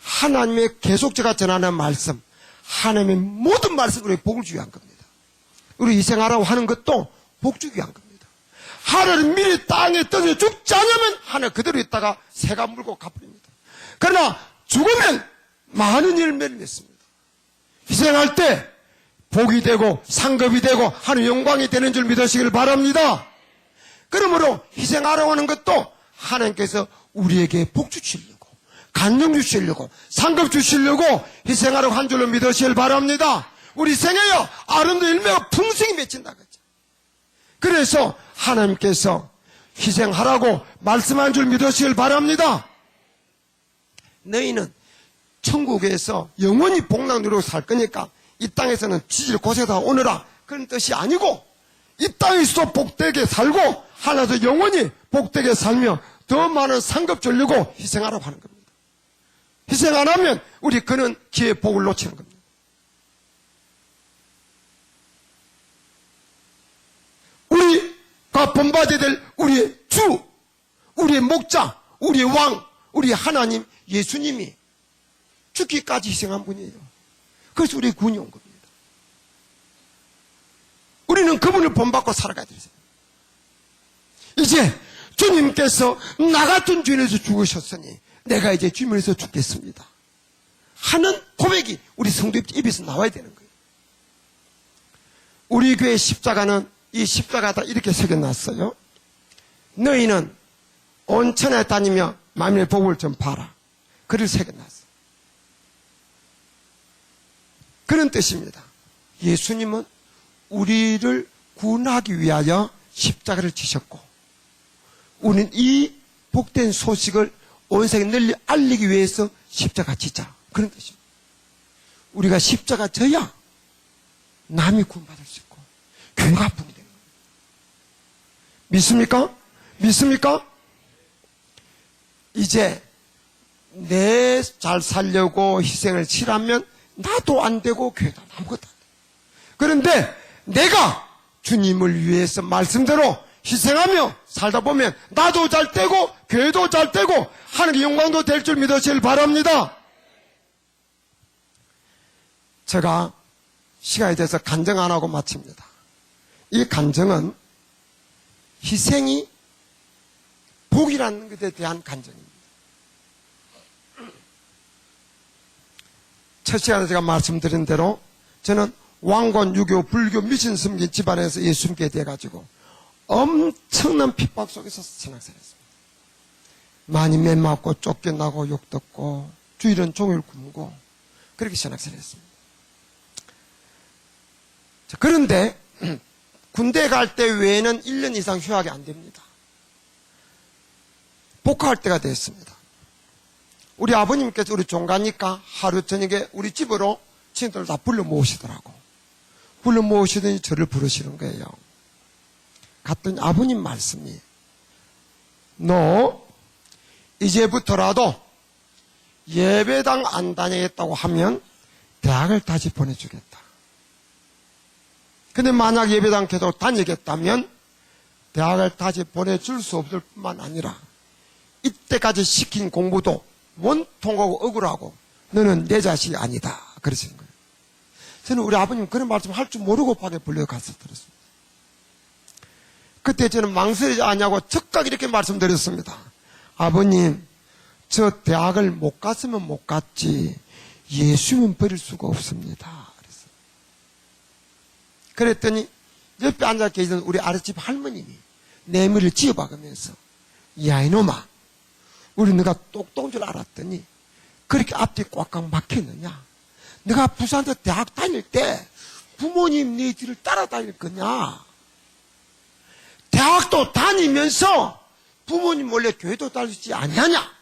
하나님의 계속 제가 전하는 말씀, 하나님의 모든 말씀 우리에게 복을 주기 위한 겁니다. 우리 희생하라고 하는 것도 복 주기 위한 겁니다. 하늘은 미리 땅에 떠져 죽지 않으면 하늘 그대로 있다가 새가 물고 가버립니다. 그러나 죽으면 많은 열매를 맺습니다. 희생할 때 복이 되고 상급이 되고 하는 영광이 되는 줄 믿으시길 바랍니다. 그러므로 희생하라고 하는 것도 하나님께서 우리에게 복 주시려고, 간증 주시려고, 상급 주시려고 희생하라고 한 줄로 믿으시길 바랍니다. 우리 생애여 아름다운 열매가 풍성히 맺힌다 그랬죠. 그래서 하나님께서 희생하라고 말씀한 줄 믿으시길 바랍니다. 너희는 천국에서 영원히 복락 누리고 살 거니까 이 땅에서는 지질 고생하다 오느라 그런 뜻이 아니고, 이 땅에서도 복되게 살고 하나도 영원히 복되게 살며 더 많은 상급 주려고 희생하라고 하는 겁니다. 희생 안 하면 우리 그는 기회의 복을 놓치는 겁니다. 우리가 본받아야 될 우리의 주, 우리의 목자, 우리의 왕, 우리 하나님 예수님이 죽기까지 희생한 분이에요. 그래서 우리 구원이 온 겁니다. 우리는 그분을 본받고 살아가야 돼요. 이제 주님께서 나 같은 죄인에서 죽으셨으니 내가 이제 주님에서 죽겠습니다 하는 고백이 우리 성도 입에서 나와야 되는 거예요. 우리 교회 십자가는 이 십자가다 이렇게 새겨놨어요. 너희는 온 천하에 다니며 만민의 복을 좀 봐라. 글을 새겨놨어요. 그런 뜻입니다. 예수님은 우리를 구원하기 위하여 십자가를 지셨고, 우리는 이 복된 소식을 온 세계에 널리 알리기 위해서 십자가 지자. 그런 뜻입니다. 우리가 십자가 져야 남이 구원받을 수 있고 교회가 부흥되는 겁니다. 믿습니까? 믿습니까? 이제 내 잘 살려고 희생을 치라면 나도 안 되고 교회도 아무것도 안 돼. 그런데 내가 주님을 위해서 말씀대로 희생하며 살다 보면 나도 잘 되고 교회도 잘 되고 하나님의 영광도 될 줄 믿으시길 바랍니다. 제가 시간이 돼서 간증 안 하고 마칩니다. 이 간증은 희생이 복이라는 것에 대한 간증입니다. 첫 시간에 제가 말씀드린 대로 저는 왕건, 유교, 불교, 미신 섬긴 집안에서 예수 믿게 돼가지고 엄청난 핍박 속에서 신앙생활했습니다. 많이 매맞고 쫓겨나고 욕듣고 주일은 종일 굶고 그렇게 신앙생활했습니다. 그런데 군대 갈 때 외에는 1년 이상 휴학이 안 됩니다. 복학할 때가 됐습니다. 우리 아버님께서 우리 종가니까 하루 저녁에 우리 집으로 친구들 다 불러 모으시더라고. 불러 모으시더니 저를 부르시는 거예요. 갔더니 아버님 말씀이, 너 이제부터라도 예배당 안 다니겠다고 하면 대학을 다시 보내주겠다. 근데 만약 예배당 계속 다니겠다면 대학을 다시 보내줄 수 없을 뿐만 아니라 이때까지 시킨 공부도 원통하고 억울하고 너는 내 자식이 아니다. 그러시는 거예요. 저는 우리 아버님 그런 말씀 할 줄 모르고 방에 불려가서 들었습니다. 그때 저는 망설이지 않냐고 즉각 이렇게 말씀드렸습니다. 아버님, 저 대학을 못 갔으면 못 갔지 예수는 버릴 수가 없습니다. 그랬더니 옆에 앉아 계시던 우리 아랫집 할머님이 내 머리를 쥐어박으면서, 야 이놈아, 우리 너가 똑똑한 줄 알았더니 그렇게 앞뒤 꽉꽉 막혔느냐? 너가 부산에서 대학 다닐 때 부모님 네 뒤를 따라다닐 거냐? 대학도 다니면서 부모님 몰래 교회도 다니지 않냐냐?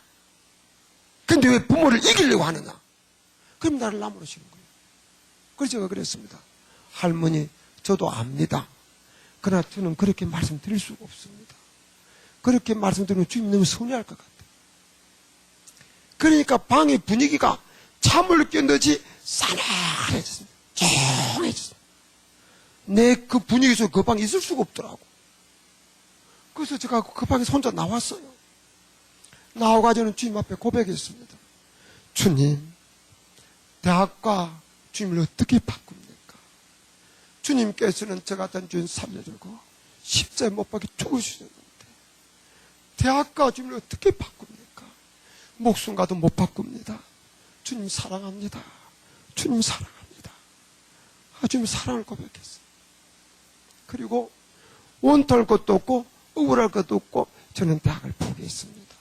근데 왜 부모를 이기려고 하느냐? 그럼 나를 나무르시는 거예요. 그래서 제가 그랬습니다. 할머니, 저도 압니다. 그러나 저는 그렇게 말씀드릴 수가 없습니다. 그렇게 말씀드리면 주님 너무 서운해할 것 같아요. 그러니까 방의 분위기가 참을 견디지 싸늘해졌습니다. 조용해졌습니다. 내 그 분위기에서 그 방에 있을 수가 없더라고. 그래서 제가 그 방에서 혼자 나왔어요. 나와가지고는 주님 앞에 고백했습니다. 주님, 대학과 주님을 어떻게 바꿉니까? 주님께서는 저 같은 주인 살려주고 십자에 못 박혀 죽으시는데 대학과 주님을 어떻게 바꿉니까? 목숨과도 못 바꿉니다. 주님 사랑합니다. 주님 사랑합니다. 주님 사랑을 고백했어요. 그리고 원통할 것도 없고 억울할 것도 없고 저는 대학을 포기했습니다.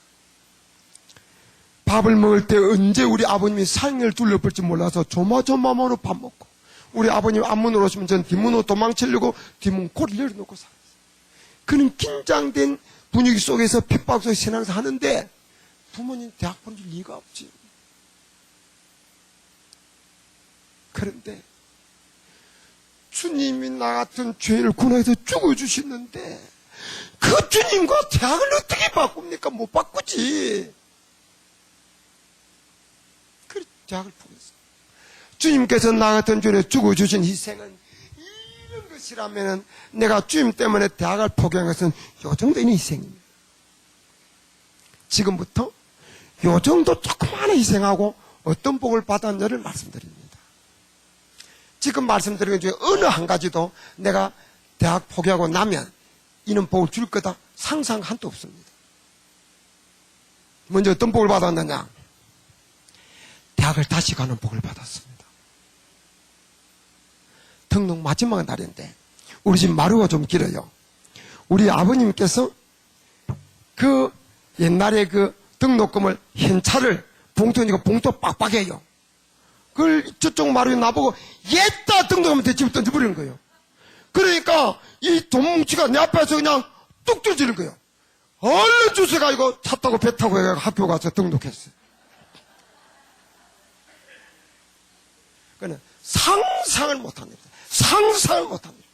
밥을 먹을 때 언제 우리 아버님이 상을 둘러볼지 몰라서 조마조마으로 밥 먹고, 우리 아버님 앞문으로 오시면 전 뒷문으로 도망치려고 뒷문 코를 열어놓고 살았어요. 그는 긴장된 분위기 속에서 핍박 속에서 신앙생활 하는데 부모님 대학 보내줄 리가 없지. 그런데 주님이 나 같은 죄인을 구원해서 죽어주시는데 그 주님과 대학을 어떻게 바꿉니까? 못 바꾸지. 그래서 대학을 포기했어요. 주님께서 나 같은 죄인을 죽어주신 희생은 이런 것이라면 내가 주님 때문에 대학을 포기한 것은 요 정도의 희생입니다. 지금부터 요 정도 조그마한 희생하고 어떤 복을 받았는지를 말씀드립니다. 지금 말씀드린 것 중에 어느 한 가지도 내가 대학 포기하고 나면 이는 복을 줄 거다 상상 한도 없습니다. 먼저 어떤 복을 받았느냐? 대학을 다시 가는 복을 받았습니다. 등록 마지막 날인데 우리 집 마루가 좀 길어요. 우리 아버님께서 그 옛날에 그 등록금을 현찰을 봉투니까 봉투 빡빡해요. 그걸 저쪽 마루에 나보고 옛다 등록하면 내 집에 던져버리는 거예요. 그러니까 이 돈뭉치가 내 앞에서 그냥 뚝 떨어지는 거예요. 얼른 주워가지고 차 타고 배 타고 학교 가서 등록했어요. 그는 상상을 못합니다. 상상을 못합니다.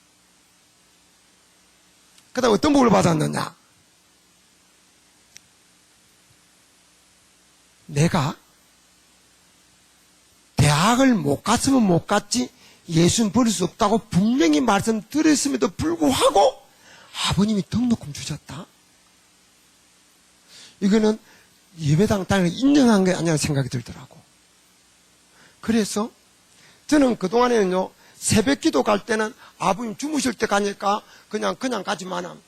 그 다음 어떤 복을 받았느냐? 내가 대학을 못 갔으면 못 갔지 예수는 버릴 수 없다고 분명히 말씀드렸음에도 불구하고 아버님이 등록금 주셨다? 이거는 예배당 다니는 인정한 게 아니라 생각이 들더라고. 그래서 저는 그동안에는요, 새벽 기도 갈 때는 아버님 주무실 때 가니까 그냥 가지만은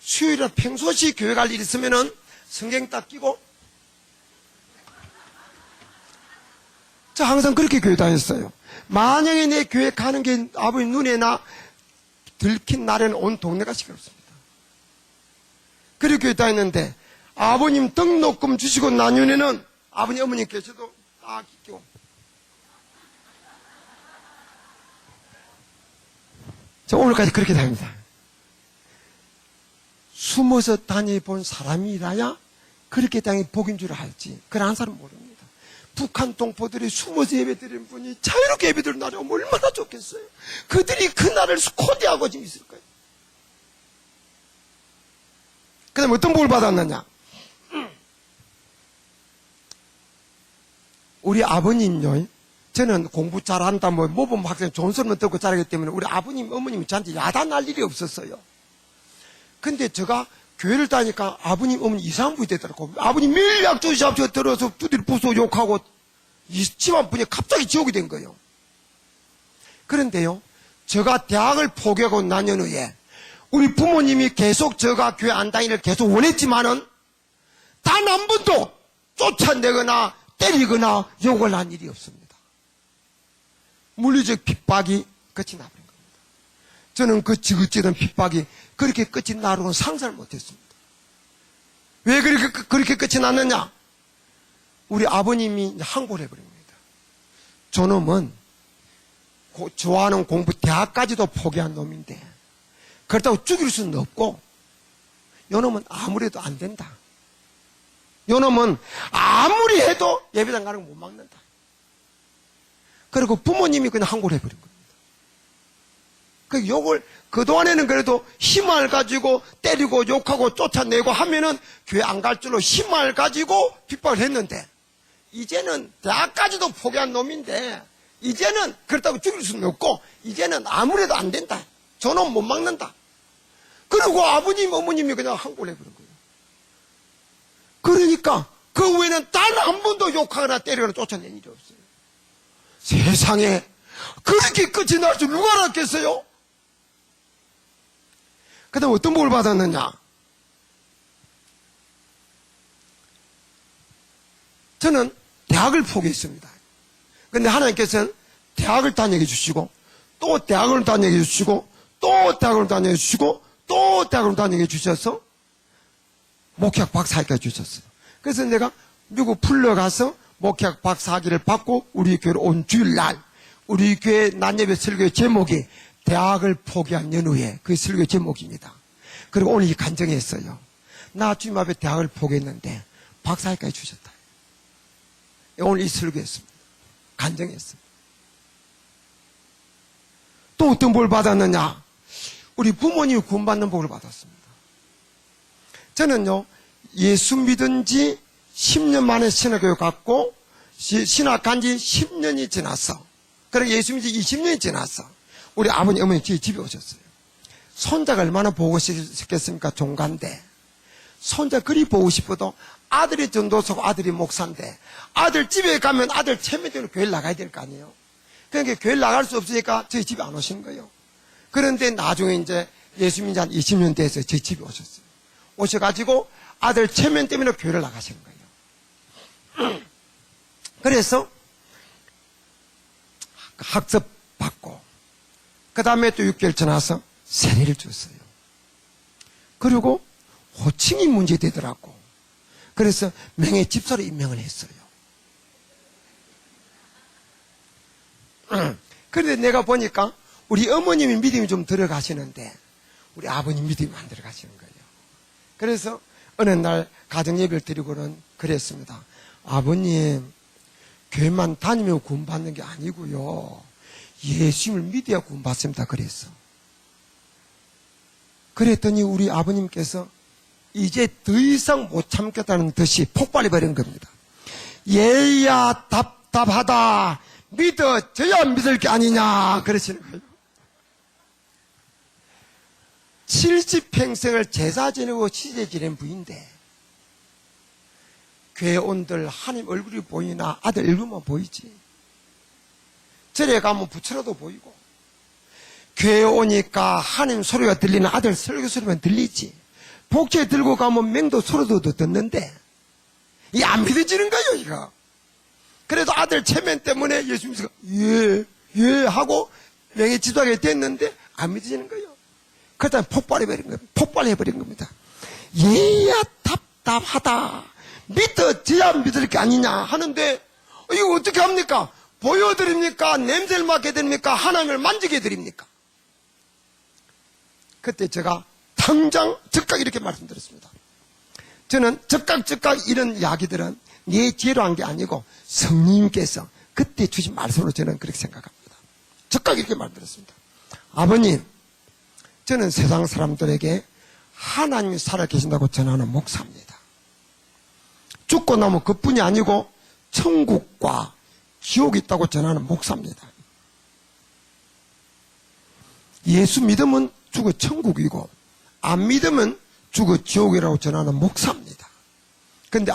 수요일에 평소시 교회 갈 일 있으면은 성경 딱 끼고 저 항상 그렇게 교회 다녔어요. 만약에 내 교회 가는 게 아버님 눈에 나 들킨 날에는 온 동네가 시끄럽습니다. 그렇게 교회 다녔는데 아버님 등록금 주시고 나중에는 아버님 어머님 계셔도 딱 끼고 저 오늘까지 그렇게 다닙니다. 숨어서 다녀본 사람이라야 그렇게 당연히 복인 줄 알지. 그런 한 사람은 모릅니다. 북한 동포들이 숨어서 예배드리는 분이 자유롭게 예배드리는 날이 오면 얼마나 좋겠어요. 그들이 그 날을 코디하고 지금 있을 거예요. 그 다음에 어떤 복을 받았느냐? 우리 아버님요, 저는 공부 잘한다, 모범 학생 좋은 소리만 듣고 자라기 때문에 우리 아버님, 어머님이 저한테 야단할 일이 없었어요. 근데 제가 교회를 다니까 아버님, 어머니 이상한 분이 되더라고. 아버님 매일 약조시 앞에 들어서 두드려 부수고 욕하고 이 집안 분이 갑자기 지옥이 된 거예요. 그런데요, 제가 대학을 포기하고 난 후에 우리 부모님이 계속 제가 교회 안 다니기를 계속 원했지만은 단 한 번도 쫓아내거나 때리거나 욕을 한 일이 없습니다. 물리적 핍박이 끝이 나버린 겁니다. 저는 그 지긋지긋한 핍박이 그렇게 끝이 나로는 상상을 못했습니다. 왜 그렇게 끝이 났느냐? 우리 아버님이 항고를 해버린 겁니다. 저놈은 좋아하는 공부 대학까지도 포기한 놈인데 그렇다고 죽일 수는 없고 요놈은 아무래도 안 된다. 요놈은 아무리 해도 예배당 가는 거 못 막는다. 그리고 부모님이 그냥 항고를 해버린 겁니다. 그 욕을 그동안에는 그래도 힘을 가지고 때리고 욕하고 쫓아내고 하면은 교회 안 갈 줄로 힘을 가지고 핍박을 했는데 이제는 대학까지도 포기한 놈인데 이제는 그렇다고 죽일 수는 없고 이제는 아무래도 안 된다. 저놈 못 막는다. 그리고 아버님 어머님이 그냥 항고를 해버린 거예요. 그러니까 그 후에는 단 한 번도 욕하거나 때리거나 쫓아낸 일이 없어요. 세상에 그렇게 끝이 날 줄 누가 알았겠어요? 그 다음 어떤 복을 받았느냐? 저는 대학을 포기했습니다. 그런데 하나님께서는 대학을 다니게 해주시고 또 대학을 다니게 해주시고 또 대학을 다니게 해주시고 또 대학을 다니게 해주셔서 목회학 박사학위까지 주셨어요. 그래서 내가 미국 풀려가서 목회학 박사학위를 받고 우리 교회로 온 주일날 우리 교회 난예배 설교의 제목이 대학을 포기한 연후에 그 설교의 제목입니다. 그리고 오늘 이 간증했어요. 나 주님 앞에 대학을 포기했는데 박사학위까지 주셨다. 오늘 이 설교했습니다. 간증했습니다. 또 어떤 복을 받았느냐? 우리 부모님이 구원받는 복을 받았습니다. 저는요, 예수 믿은 지 10년 만에 신학교육 갔고, 신학 간 지 10년이 지났어. 그리고 예수 믿은 지 20년이 지났어. 우리 아버님, 어머니 집에 오셨어요. 손자가 얼마나 보고 싶겠습니까? 종간데. 손자 그리 보고 싶어도 아들이 전도사고 아들이 목사인데, 아들 집에 가면 아들 체면 때문에 교회를 나가야 될 거 아니에요? 그러니까 교회를 나갈 수 없으니까 저희 집에 안 오시는 거예요. 그런데 나중에 이제 예수 믿은 지 한 20년 돼서 저희 집에 오셨어요. 오셔가지고 아들 체면 때문에 교회를 나가시는 거예요. 그래서 학습 받고 그 다음에 또 6개월 지나서 세례를 줬어요. 그리고 호칭이 문제되더라고. 그래서 명예 집사로 임명을 했어요. 그런데 내가 보니까 우리 어머님이 믿음이 좀 들어가시는데 우리 아버님 믿음이 안 들어가시는 거예요. 그래서 어느 날 가정예배를 드리고는 그랬습니다. 아버님, 교회만 다니면 구원받는 게 아니고요. 예수님을 믿어야 구원받습니다. 그랬어. 그랬더니 우리 아버님께서 이제 더 이상 못 참겠다는 듯이 폭발해버린 겁니다. 얘야 답답하다. 믿어져야 믿을 게 아니냐. 그러시는 거예요. 70평생을 제사 지내고 시제 지낸 부인데 교회 온들 하나님 얼굴이 보이나 아들 얼굴만 보이지. 절에 가면 부처라도 보이고 교회 오니까 하나님 소리가 들리는 아들 설교 소리만 들리지. 복제 들고 가면 맹도 소리도 듣는데 이게 안 믿어지는 거예요. 이거. 그래도 아들 체면 때문에 예수님께서 예 하고 명예 지도하게 됐는데 안 믿어지는 거예요. 그러다 폭발해버린 겁니다. 폭발해버린 겁니다. 얘야 답답하다. 믿어져야 믿을 게 아니냐 하는데 이거 어떻게 합니까? 보여드립니까? 냄새를 맡게 드립니까? 하나님을 만지게 드립니까? 그때 제가 당장 즉각 이렇게 말씀드렸습니다. 저는 즉각 이런 이야기들은 네 지혜로 한 게 아니고 성령님께서 그때 주신 말씀으로 저는 그렇게 생각합니다. 즉각 이렇게 말드렸습니다. 아버님, 저는 세상 사람들에게 하나님이 살아계신다고 전하는 목사입니다. 죽고 나면 그뿐이 아니고 천국과 지옥이 있다고 전하는 목사입니다. 예수 믿으면 죽어 천국이고 안 믿으면 죽어 지옥이라고 전하는 목사입니다. 그런데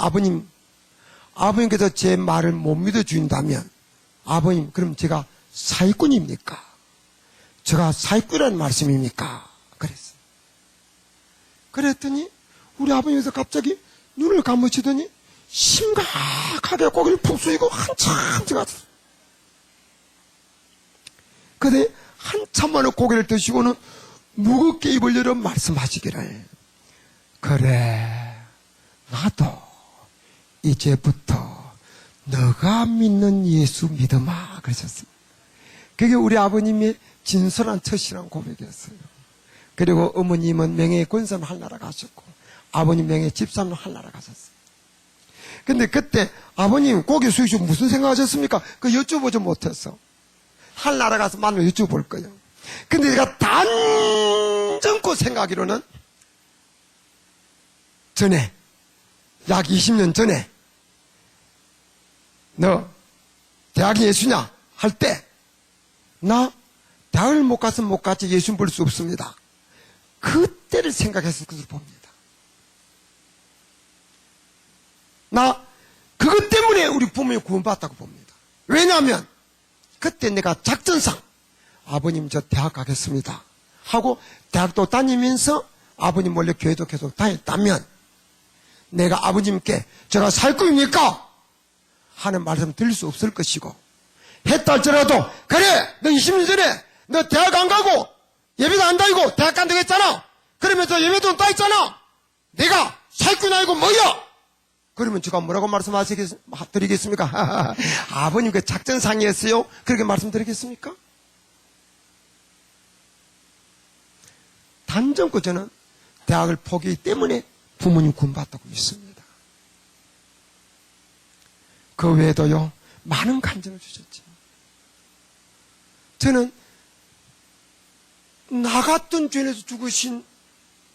아버님께서 제 말을 못 믿어주신다면 아버님, 그럼 제가 사기꾼입니까? 제가 사기꾼이라는 말씀입니까? 그랬어요. 그랬더니 우리 아버님께서 갑자기 눈을 감으시더니 심각하게 고개를 푹 숙이고 한참 들어갔어요. 근데 한참 만에 고개를 드시고는 무겁게 입을 열어 말씀하시기를, 그래, 나도 이제부터 너가 믿는 예수 믿어마 그러셨습니다. 그게 우리 아버님의 진솔한 첫신앙 고백이었어요. 그리고 어머님은 명예 권사는 할나라 가셨고 아버님 명예 집사는 할나라 가셨어요. 근데 그때 아버님 고개 숙이시고 무슨 생각하셨습니까? 그 여쭤보지 못했어. 할나라 가서 만나면 여쭤볼 거예요. 근데 내가 단정코 생각하기로는 전에, 약 20년 전에 너 대학이 예수냐 할 때 나 대학을 못 갔으면 못 갔지 예수님 볼 수 없습니다. 그때를 생각했을 것으로 봅니다. 나 그것 때문에 우리 부모님 구원받았다고 봅니다. 왜냐하면 그때 내가 작전상 아버님 저 대학 가겠습니다 하고 대학도 다니면서 아버님 몰래 교회도 계속 다녔다면 내가 아버님께 제가 사기꾼입니까? 하는 말씀 들을 수 없을 것이고, 했다 할지라도 그래 너 20년 전에 너 대학 안 가고 예배도 안 다니고 대학 간다고 했잖아. 그러면서 예배도 안 다녔잖아. 내가 사기꾼 아니고 뭐야? 그러면 제가 뭐라고 말씀드리겠습니까? 아버님 그 작전상이었어요? 그렇게 말씀드리겠습니까? 단정코 저는 대학을 포기하기 때문에 부모님 구원받았다고 믿습니다. 그 외에도요 많은 간증을 주셨죠. 저는 나 같은 죄에서 죽으신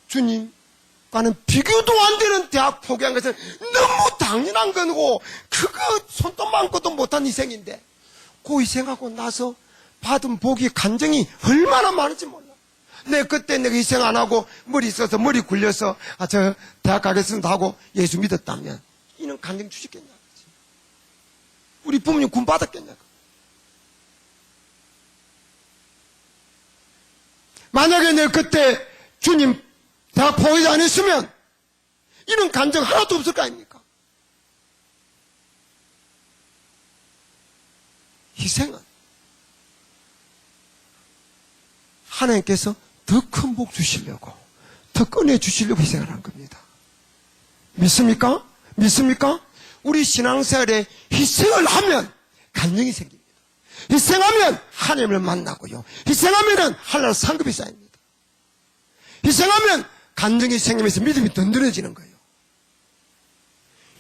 주님과는 비교도 안 되는 대학 포기한 것은 너무 당연한 거고 그거 손도 많고도 못한 희생인데 그 희생하고 나서 받은 복이 간증이 얼마나 많은지 몰라. 그때 내가 희생 안 하고 머리 써서 머리 굴려서 저 대학 가겠습니다 하고 예수 믿었다면 이는 간증 주셨겠냐고. 우리 부모님 군 받았겠냐고. 만약에 내가 그때 주님 대학 포기하지 않았으면 이런 간증 하나도 없을 거 아닙니까? 희생은 하나님께서 더 큰 복 주시려고, 더 꺼내 주시려고 희생을 한 겁니다. 믿습니까? 믿습니까? 우리 신앙생활에 희생을 하면 간증이 생깁니다. 희생하면 하나님을 만나고요. 희생하면 하나님 상급이 쌓입니다. 희생하면 간증이 생기면서 믿음이 든든해지는 거예요.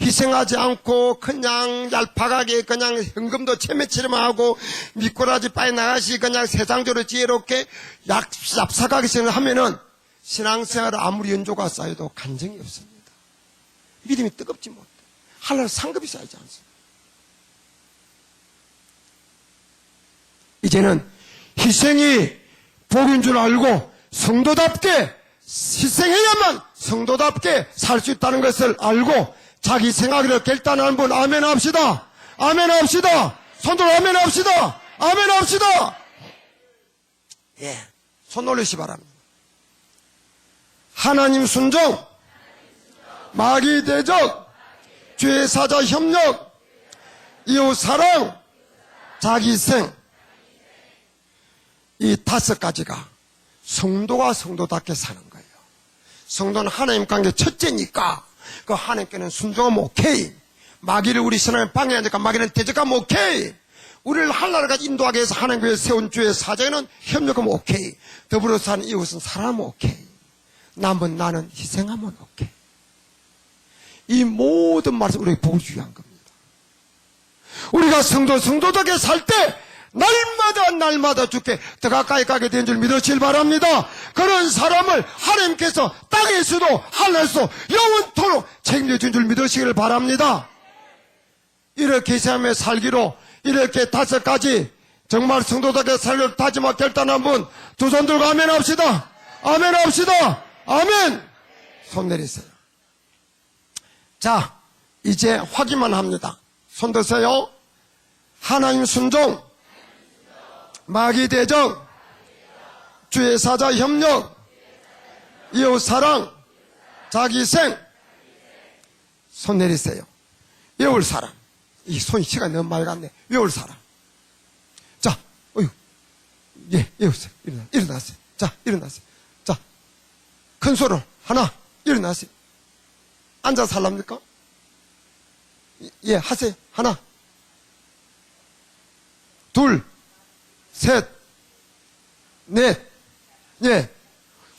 희생하지 않고 그냥 얄팍하게 그냥 현금도 채매치려만 하고 미꾸라지 빠져나가시 그냥 세상적으로 지혜롭게 얍삭하게 생각하면은 신앙생활에 아무리 연조가 쌓여도 간증이 없습니다. 믿음이 뜨겁지 못해. 하나님 상급이 쌓이지 않습니다. 이제는 희생이 복인 줄 알고 성도답게 희생해야만 성도답게 살 수 있다는 것을 알고 자기 생각을 결단하는 분 아멘 합시다. 아멘 합시다. 손들어 아멘 합시다. 아멘 합시다. 예, 손 올리시 바랍니다. 하나님 순종, 마귀 대적, 죄 사자 협력, 이웃 사랑, 자기 희생, 이 5가지가 성도가 성도답게 사는 거예요. 성도는 하나님 관계 첫째니까 그 하나님께는 순종하면 오케이. 마귀를 우리 신앙에 방해하니까 마귀는 대적하면 오케이. 우리를 하나님과 인도하게 해서 하나님께 세운 주의 사자에는 협력하면 오케이. 더불어 사는 이웃은 사랑하면 오케이. 남은 나는 희생하면 오케이. 이 모든 말씀 우리에게 복을 주기 위한 겁니다. 우리가 성도답게 살 때 날마다 주께 더 가까이 가게 된 줄 믿으시길 바랍니다. 그런 사람을 하나님께서 땅에서도 하늘에서 영원토록 책임져 준 줄 믿으시길 바랍니다. 이렇게 삶에 살기로 이렇게 5가지 정말 성도답게 살기로 다짐하고 결단한 분 두 손 들고 아멘 합시다. 아멘 합시다. 아멘. 손 내리세요. 자, 이제 확인만 합니다. 손 드세요. 하나님 순종, 마귀 대적, 주의 사자 협력, 이웃 사랑, 자기 희생. 손 내리세요. 외울 사람. 이 손이 시간이 너무 많이 갔네. 외울 사람. 자, 어휴. 예, 외우세요. 일어나세요. 자, 일어나세요. 자, 큰 소리로 하나, 일어나세요. 앉아서 하랍니까? 예, 하세요. 하나, 둘, 셋, 넷, 예.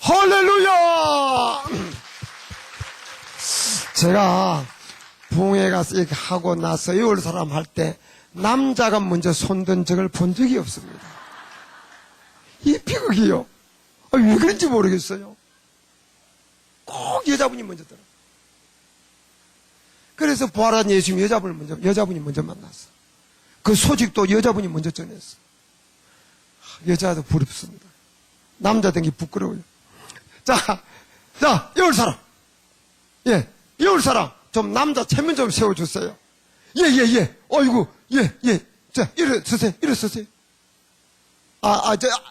할렐루야! 제가 부흥회 가서 이렇게 하고 나서 외울 사람 할 때 남자가 먼저 손든 적을 본 적이 없습니다. 이 비극이요. 왜 그런지 모르겠어요. 꼭 여자분이 먼저 들어. 그래서 부활한 예수님 여자분이 먼저 만났어. 그 소식도 여자분이 먼저 전했어. 여자도 부럽습니다. 남자 된 게 부끄러워요. 자, 외울 사람. 예, 외울 사람. 좀 남자 체면 좀 세워주세요. 예. 어이구, 예. 자, 일어서세요.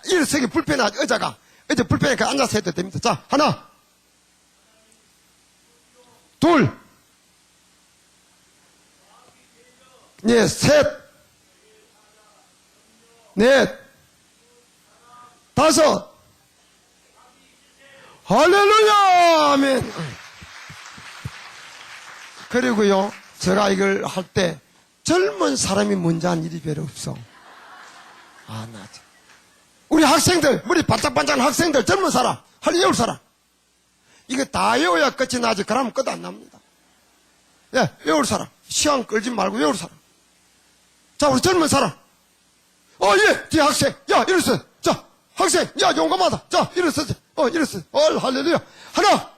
일어서기 불편하지, 의자가. 의자 불편하니까 앉아서 해도 됩니다. 자, 하나. 둘. 예, 셋. 넷. 다섯. 할렐루야! 아멘. 그리고요, 제가 이걸 할 때 젊은 사람이 먼저 한 일이 별로 없어. 나지. 우리 학생들, 머리 반짝반짝한 학생들, 젊은 사람, 외울 사람. 이거 다 외워야 끝이 나지. 그러면 끝 안 납니다. 예, 외울 사람. 시간 끌지 말고 외울 사람. 자, 우리 젊은 사람. 예, 뒤에 학생. 야, 일어서. 자, 학생. 야, 용감하다. 자, 일어서. 일어서. 할렐루야. 하나,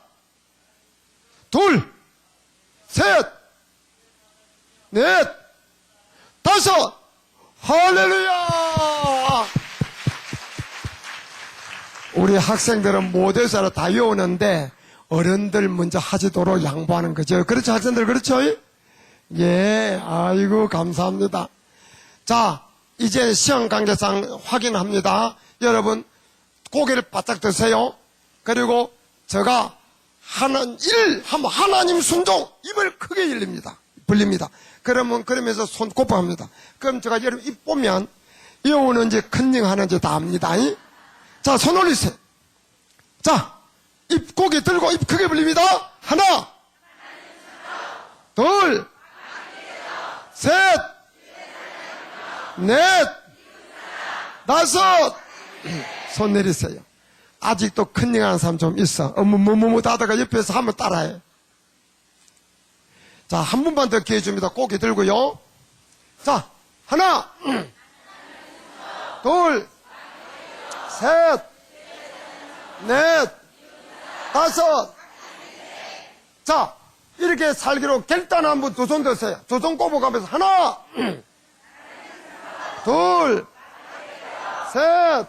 둘, 셋, 넷, 다섯. 할렐루야. 우리 학생들은 모대사로 다 외우는데 어른들 먼저 하지도록 양보하는 거죠. 그렇죠, 학생들? 그렇죠? 예, 아이고, 감사합니다. 자, 이제 시험 관계상 확인합니다. 여러분, 고개를 바짝 드세요. 그리고 제가 하면 하나님 순종, 입을 크게 벌립니다. 그러면서 손 곱합니다. 그럼 제가 여러분 입 보면 외우는지 컨닝하는지 다 압니다. 자, 손 올리세요. 자, 입 고개 들고 입 크게 벌립니다. 하나, 둘, 셋, 넷, 다섯. 손 내리세요. 아직도 컨닝하는 사람 좀 있어. 하다가 옆에서 하면 따라해. 자, 한 번만 더 기회 줍니다. 고개 들고요. 자, 하나, 둘, 셋, 넷, 다섯. 자, 이렇게 살기로 결단한 분 두 손 드세요. 두 손 꼽아가면서 하나, 둘, 셋,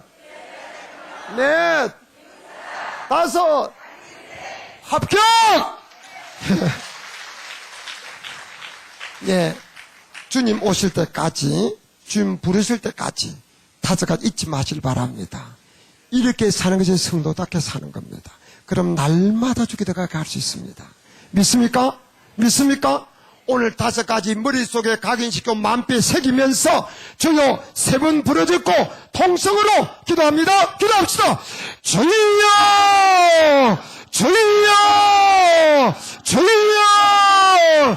넷, 다섯. 합격! 예, 주님 오실 때까지, 주님 부르실 때까지 5가지 잊지 마시길 바랍니다. 이렇게 사는 것이 성도답게 사는 겁니다. 그럼 날마다 주께 들어가게 할 수 있습니다. 믿습니까? 믿습니까? 오늘 5가지 머릿속에 각인시켜 만뼈에 새기면서 주여 3번 부르짖고 통성으로 기도합니다. 기도합시다. 주여! 주여! 주여!